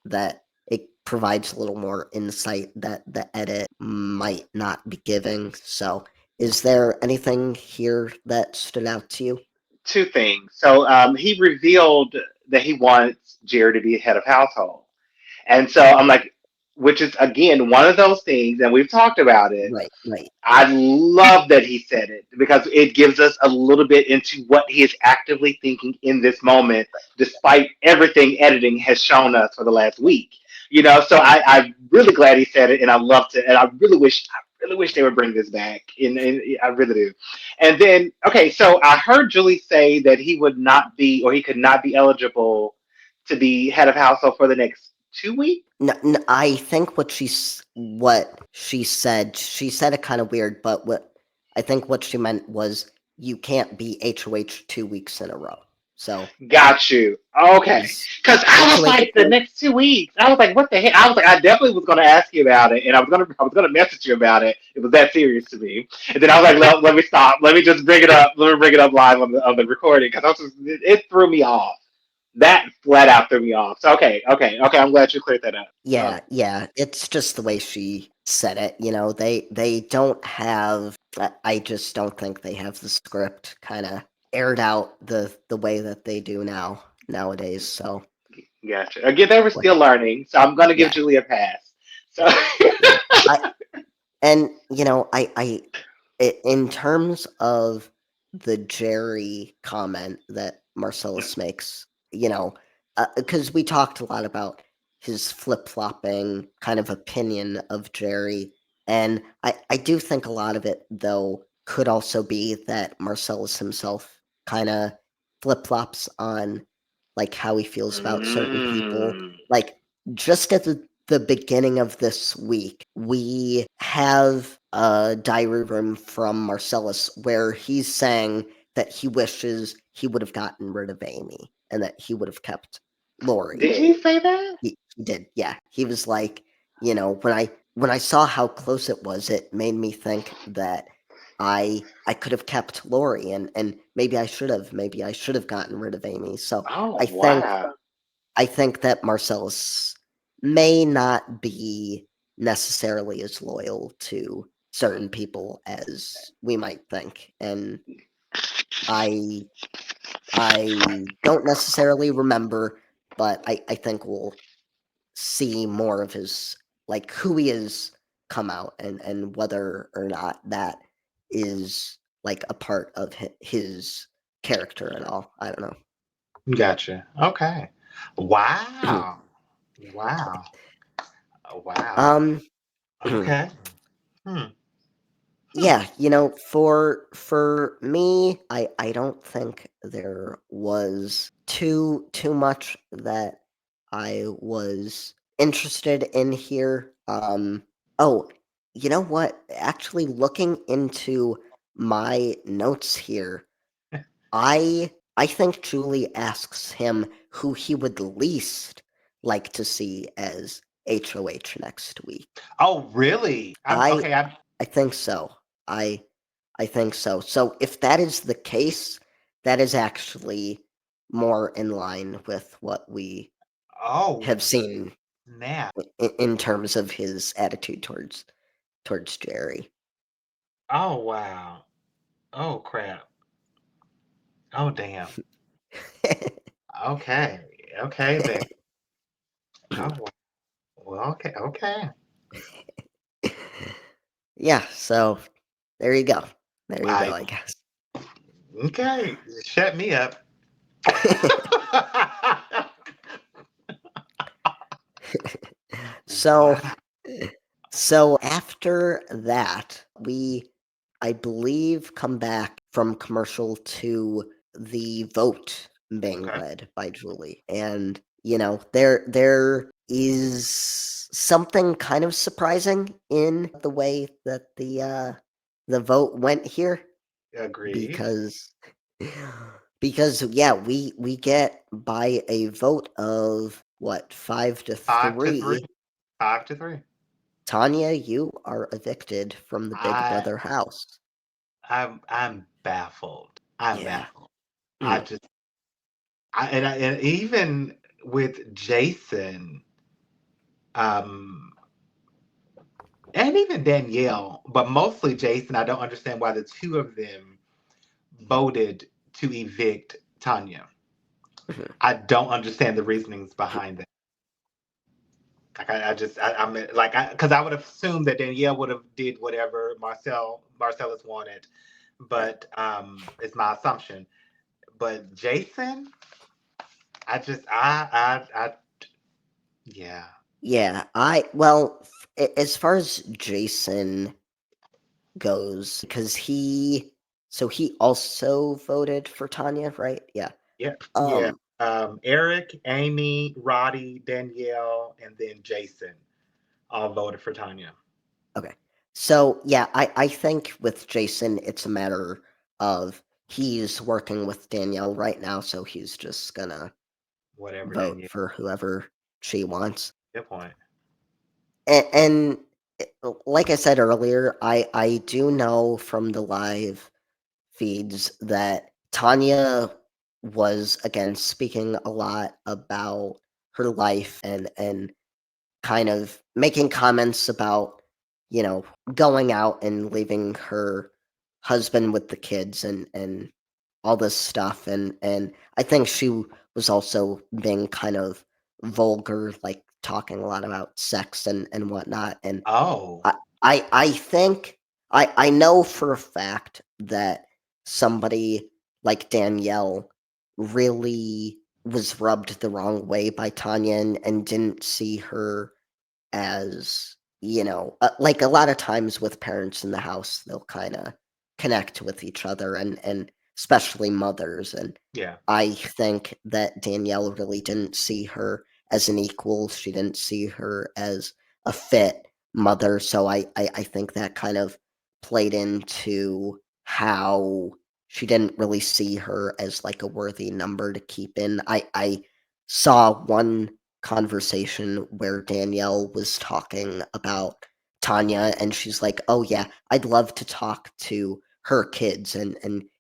that it provides a little more insight that the edit might not be giving. So, is there anything here that stood out to you? Two things. So he revealed that he wants Jerry to be head of household. And so I'm like, which is again one of those things, and we've talked about it. Right, right, I love that he said it because it gives us a little bit into what he is actively thinking in this moment, despite everything editing has shown us for the last week. So I'm really glad he said it, and I love to, and I really wish they would bring this back. And I really do. And then, okay, so I heard Julie say that he would not be, or he could not be eligible to be head of household for the next 2 weeks. No, no, I think what she said it kind of weird, but I think what she meant was you can't be HOH 2 weeks in a row. So Got you. Okay. he's Because I was HOH. like, the next 2 weeks, I was like, what the heck? I was like, I definitely was going to ask you about it, and I was gonna message you about it. It was that serious to me. And then I was like, let me stop. Let me just bring it up. Let me bring it up live on the recording because it threw me off. That flat out threw me off. So okay. I'm glad you cleared that up. Yeah, yeah. It's just the way she said it. They don't have. I just don't think they have the script kind of aired out the way that they do nowadays. So Gotcha. Again, they were what? still learning, so I'm going to give Yeah, Julie a pass. So yeah. And in terms of the Jerry comment that Marcellus makes, because we talked a lot about his flip flopping kind of opinion of Jerry, and I do think a lot of it though could also be that Marcellus himself kind of flip flops on like how he feels about certain people, mm, like just at the beginning of this week, we have a diary room from Marcellus where he's saying that he wishes he would have gotten rid of Amy and that he would have kept Lori. did he say that? He did, yeah. He was like, when I saw how close it was, it made me think that I could have kept Lori and maybe I should have gotten rid of Amy. So Oh I think wow. I think that Marcellus may not be necessarily as loyal to certain people as we might think, and I I don't necessarily remember, but I think we'll see more of his like who he is come out and whether or not that is like a part of his character at all. I don't Gotcha. Okay. know. Wow. Wow. Wow. um, Okay. Hmm. Hmm. yeah, for me, I don't think there was too much that I was interested in here. Oh, you know what? Actually, looking into my notes here, I think Julie asks him who he would least like to see as HOH next week. Oh, really? I'm I okay. I'm. I think so. I I think so. So if that is the case, that is actually more in line with what we Oh, have seen snap. in terms of his attitude towards Jerry. Oh, wow. Oh, crap. Oh, damn. Okay. Okay, then. Oh, well, okay. Okay. Yeah, so there you go. There you go, I. I guess. Okay. Shut me up. So Wow. so after that, we, I believe, come back from commercial to the vote being Okay. read by Julie. And, there is something kind of surprising in the way that the vote went here Agreed. because yeah, we get by a vote of what, 5 to 5-3. 3. 5-3. Tanya, you are evicted from the Big I. Brother house. I'm baffled. I'm Yeah. baffled. I Mm. just. And even with Jason, um, and even Danielle, but mostly Jason, I don't understand why the two of them voted to evict Tanya. Mhm. I don't understand the reasonings behind that. Like I just I'm like because I would have assumed that Danielle would have did whatever Marcellus wanted, but it's my assumption. But Jason, I just I yeah. Yeah, well, as far as Jason goes, because he also voted for Tanya, right? Yeah. Yeah, yeah. Um, Eric, Amy, Roddy, Danielle, and then Jason all voted for Tanya. okay. So yeah, I think with Jason, it's a matter of he's working with Danielle right now, so he's just gonna Whatever, vote Danielle. for whoever she wants. Good point. And like I said earlier, I do know from the live feeds that Tanya was again speaking a lot about her life and kind of making comments about, you know, going out and leaving her husband with the kids and all this stuff. And I think she was also being kind of vulgar, like talking a lot about sex and whatnot. And Oh, I I think I know for a fact that somebody like Danielle really was rubbed the wrong way by Tanya and didn't see her as, like a lot of times with parents in the house, they'll kind of connect with each other and especially mothers. And yeah. I think that Danielle really didn't see her as an equal. She didn't see her as a fit mother. So I think that kind of played into how she didn't really see her as like a worthy number to keep in. I saw one conversation where Danielle was talking about Tanya and she's like, "Oh yeah, I'd love to talk to her kids and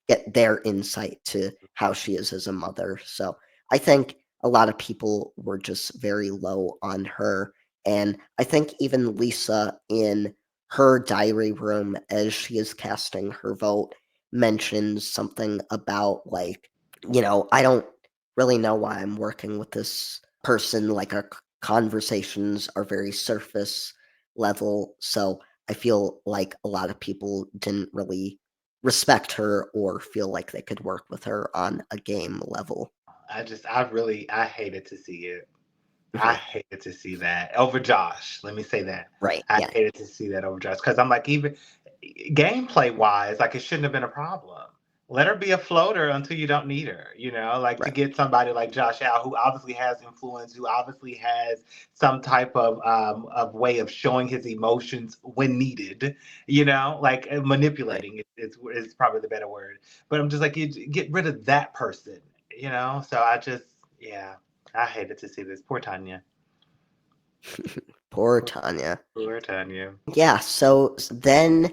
get their insight to how she is as a mother." So, I think a lot of people were just very low on her, and I think even Lisa in her diary room as she is casting her vote mentions something about like, I don't really know why I'm working with this person. Like our conversations are very surface level. So I feel like a lot of people didn't really respect her or feel like they could work with her on a game level. I hated to see it. I Mhm. hated to see that over Josh. Let me say that. Right. I Yeah. hated to see that over Josh because I'm like, even gameplay wise, like it shouldn't have been a problem. Let her be a floater until you don't need her, like to Right. get somebody like Josh out who obviously has influence, who obviously has some type of way of showing his emotions when needed, like Right. manipulating is probably the better word. But I'm just like, you get rid of that person, So yeah, I hated to see this. Poor Tanya. Poor Tonya. Poor Tanya. Yeah. So then,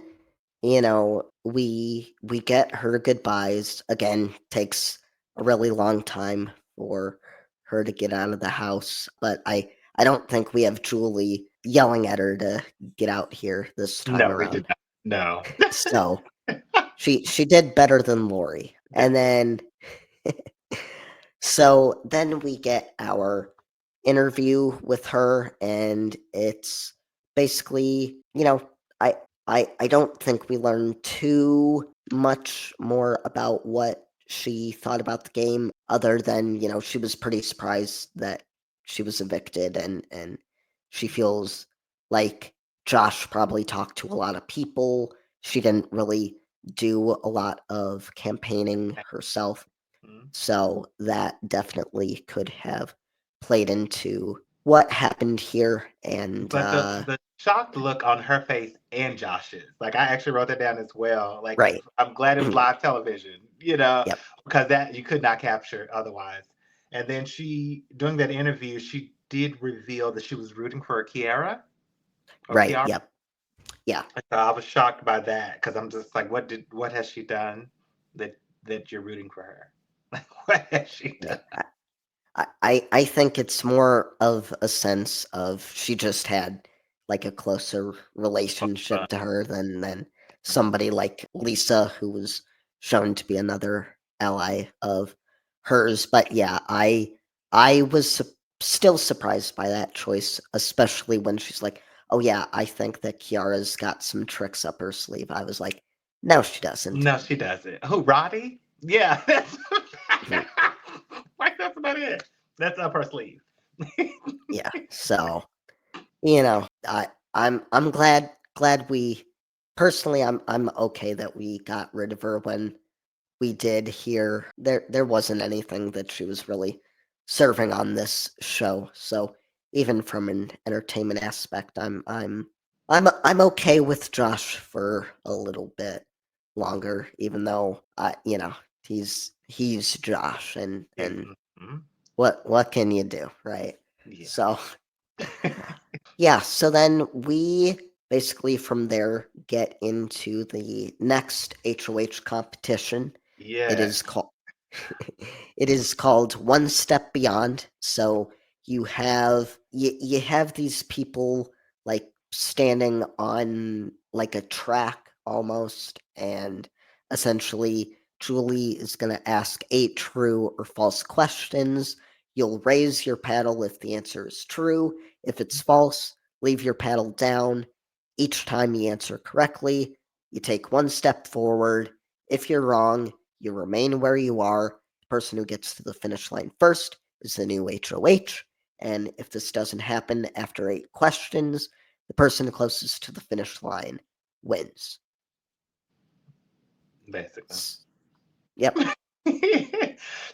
we get her goodbyes again. Takes a really long time for her to get out of the house, but I don't think we have Julie yelling at her to get out here this time No, we did around. not. No. So she did better than Lori. And Definitely. then so then we get our interview with her, and it's basically, I I don't think we learned too much more about what she thought about the game, other than, she was pretty surprised that she was evicted, and she feels like Josh probably talked to a lot of people. She didn't really do a lot of campaigning herself. Mhm. So that definitely could have played into what happened here. And But the shocked look on her face and Josh's, like I actually wrote that down as well. Like right. I'm glad it was live television, Yep. because that you could not capture otherwise. And then she, during that interview, she did reveal that she was rooting for Kiara or Right. Kiara. Yep. Yeah. So I was shocked by that because I'm just like, what has she done that you're rooting for her? Like, what has she done? Right. I think it's more of a sense of she just had like a closer relationship to her than somebody like Lisa, who was shown to be another ally of hers. But yeah, I was still surprised by that choice, especially when she's like, "Oh yeah, I think that Kiara's got some tricks up her sleeve." I was like, "No, she doesn't." No, she doesn't. Who, Roddy? Yeah, that's Mhm. like that's about it. That's up her sleeve. Yeah, so I'm glad we personally I'm okay that we got rid of her when we did here. There wasn't anything that she was really serving on this show. So even from an entertainment aspect, I'm okay with Josh for a little bit longer, even though he's Josh, and Mhm. what can you do, right? Yeah. So yeah, so then we basically from there get into the next HOH competition. It Yes. is called it is called One Step Beyond. So you have these people like standing on like a track almost, and essentially Julie is going to ask 8 true or false questions. You'll raise your paddle if the answer is true. If it's false, leave your paddle down. Each time you answer correctly, you take one step forward. If you're wrong, you remain where you are. The person who gets to the finish line first is the new HOH. And if this doesn't happen after 8 questions, the person closest to the finish line wins. Basically. Yep.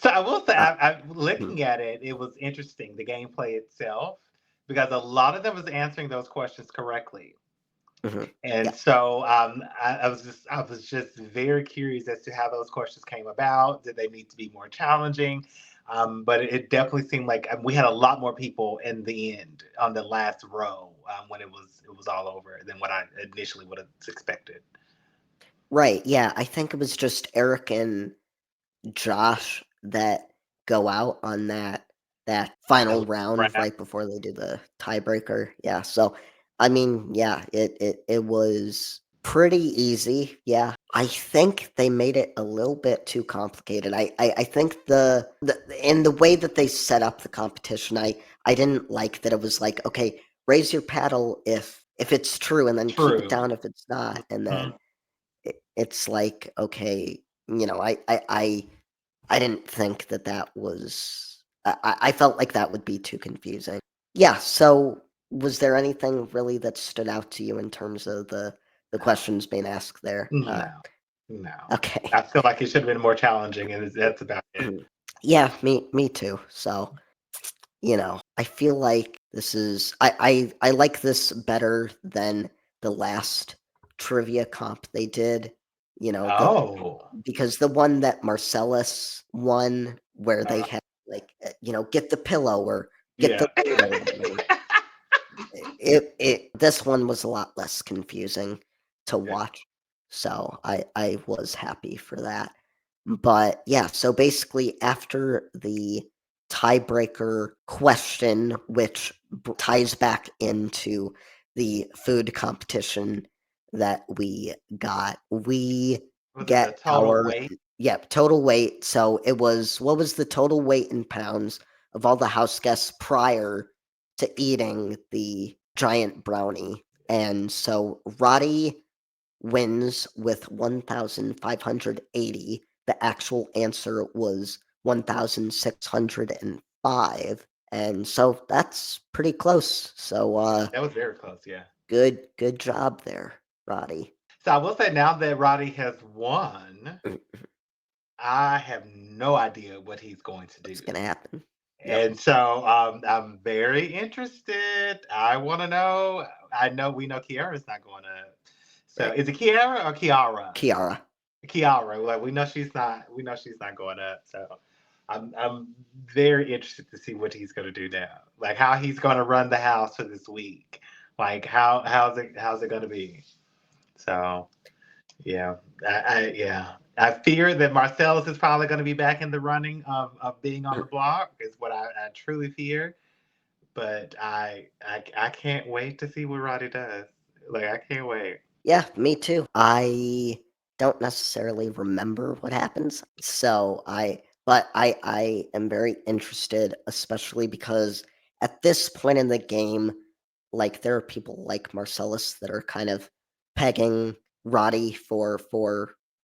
So I will say, Uh, I'm mhm, looking at it. It was interesting, the gameplay itself, because a lot of them was answering those questions correctly. mhm. And Yep. so I was just very curious as to how those questions came about. Did they need to be more challenging? But it definitely seemed like we had a lot more people in the end on the last row when it was all over than what I initially would have expected. Right. Yeah. I think it was just Eric and Josh that go out on that final The round round. right before they do the tiebreaker. Yeah, so I mean, yeah, it was pretty easy. Yeah, I think they made it a little bit too complicated. I think the in the way that they set up the competition, I didn't like that it was like, okay, raise your paddle if it's true, and then keep it True. down if it's not, and then Mhm. it's like, okay, I didn't think that was. I felt like that would be too confusing. Yeah. So, was there anything really that stood out to you in terms of the No, questions being asked there? no. Okay. I feel like it should have been more challenging, and that's about it. Yeah, me too. So, I feel like this is I like this better than the last trivia comp they did. The Oh, because the one that Marcellas won, where they uh, had like get the pillow or get yeah. the light or whatever. It this one was a lot less confusing to Okay. watch, so I was happy for that. But yeah, so basically after the tiebreaker question, which ties back into the food competition that we got, we Was it the get total our weight? total weight. So it was, what was the total weight in pounds of all the house guests prior to eating the giant brownie? And so Roddy wins with 1,580. The actual answer was 1,605. And so that's pretty close. So That was very close. Yeah. good job there, Roddy. So I will say now that Roddy has won, I have no idea what he's going to do. What's gonna happen? Yep. And so I'm very interested. I want to know. I know we know Kiara's not going to. So Right. is it Kiara or Kiara? Kiara. Kiara. Like we know she's not. We know she's not going up. So I'm very interested to see what he's going to do now. Like how he's going to run the house for this week. Like how's it going to be? So yeah, yeah. I fear that Marcellus is probably going to be back in the running of being on the block. Is what I truly fear. But I can't wait to see what Roddy does. Like I can't wait. Yeah, me too. I don't necessarily remember what happens, so I am very interested, especially because at this point in the game, like there are people like Marcellus that are kind of pegging Roddy for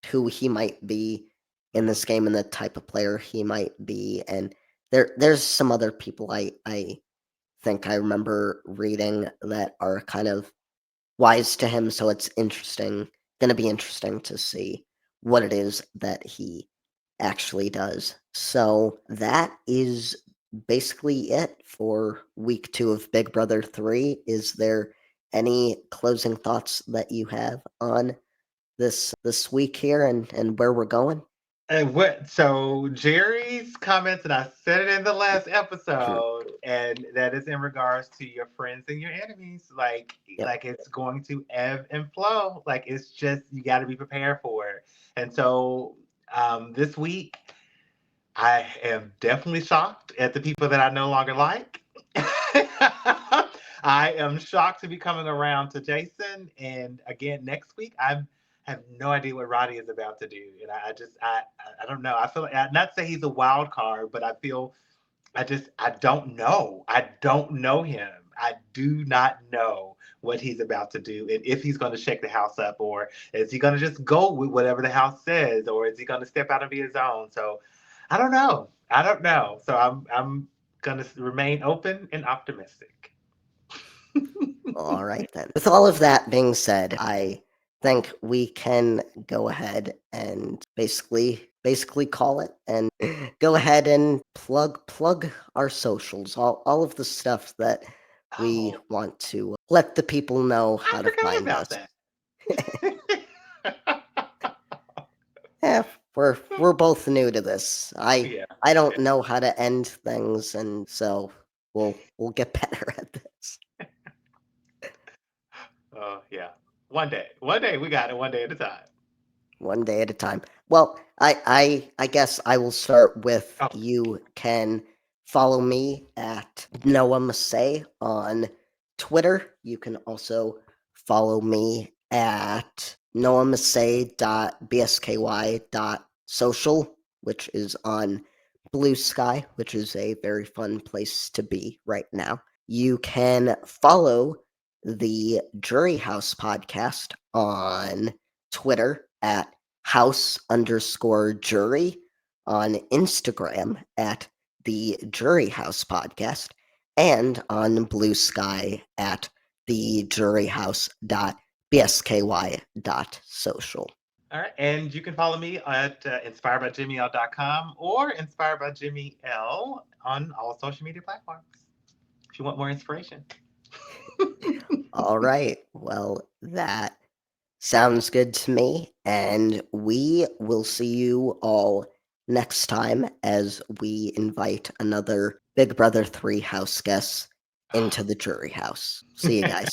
who he might be in Mhm. this game and the type of player he might be, and there's some other people I think I remember reading that are kind of wise to him. So it's interesting, going to be interesting to see what it is that he actually does. So that is basically it for week 2 of Big Brother 3. Is there any closing thoughts that you have on this week here and where we're going? And what? So Jerry's comments, and I said it in the last episode, and that is in regards to your friends and your enemies. Yep. Like it's going to ebb and flow. Like it's just you got to be prepared for it. And so this week, I am definitely shocked at the people that I no longer like. I am shocked to be coming around to Jason, and again next week I have no idea what Roddy is about to do, and I don't know. I feel like not say he's a wild card, but I feel I don't know. I don't know him. I do not know what he's about to do, and if he's going to shake the house up, or is he going to just go with whatever the house says, or is he going to step out and be his own? So I don't know. I don't know. So I'm going to remain open and optimistic. All right then. With all of that being said, I think we can go ahead and basically call it and go ahead and plug our socials, all of the stuff that we Oh, want to let the people know I how to forgot find about us. that. Yeah, we're both new to this. Yeah. I don't know how to end things, and so we'll get better at this. Oh, yeah. One day we got it. One day at a time. One day at a time. Well, I guess I will start with, Oh, you can follow me at Noah Massey on Twitter. You can also follow me at noahmassey.bsky.social, which is on Blue Sky, which is a very fun place to be right now. You can follow the Jury House podcast on Twitter at house_jury, on Instagram at the Jury House Podcast, and on Blue Sky at thejuryhouse.bsky.social. All right. And you can follow me at inspiredbyjimmyl.com or Inspired by Jimmy L on all social media platforms if you want more inspiration. All right. Well, that sounds good to me. And we will see you all next time as we invite another Big Brother 3 house guest into the jury house. See you guys.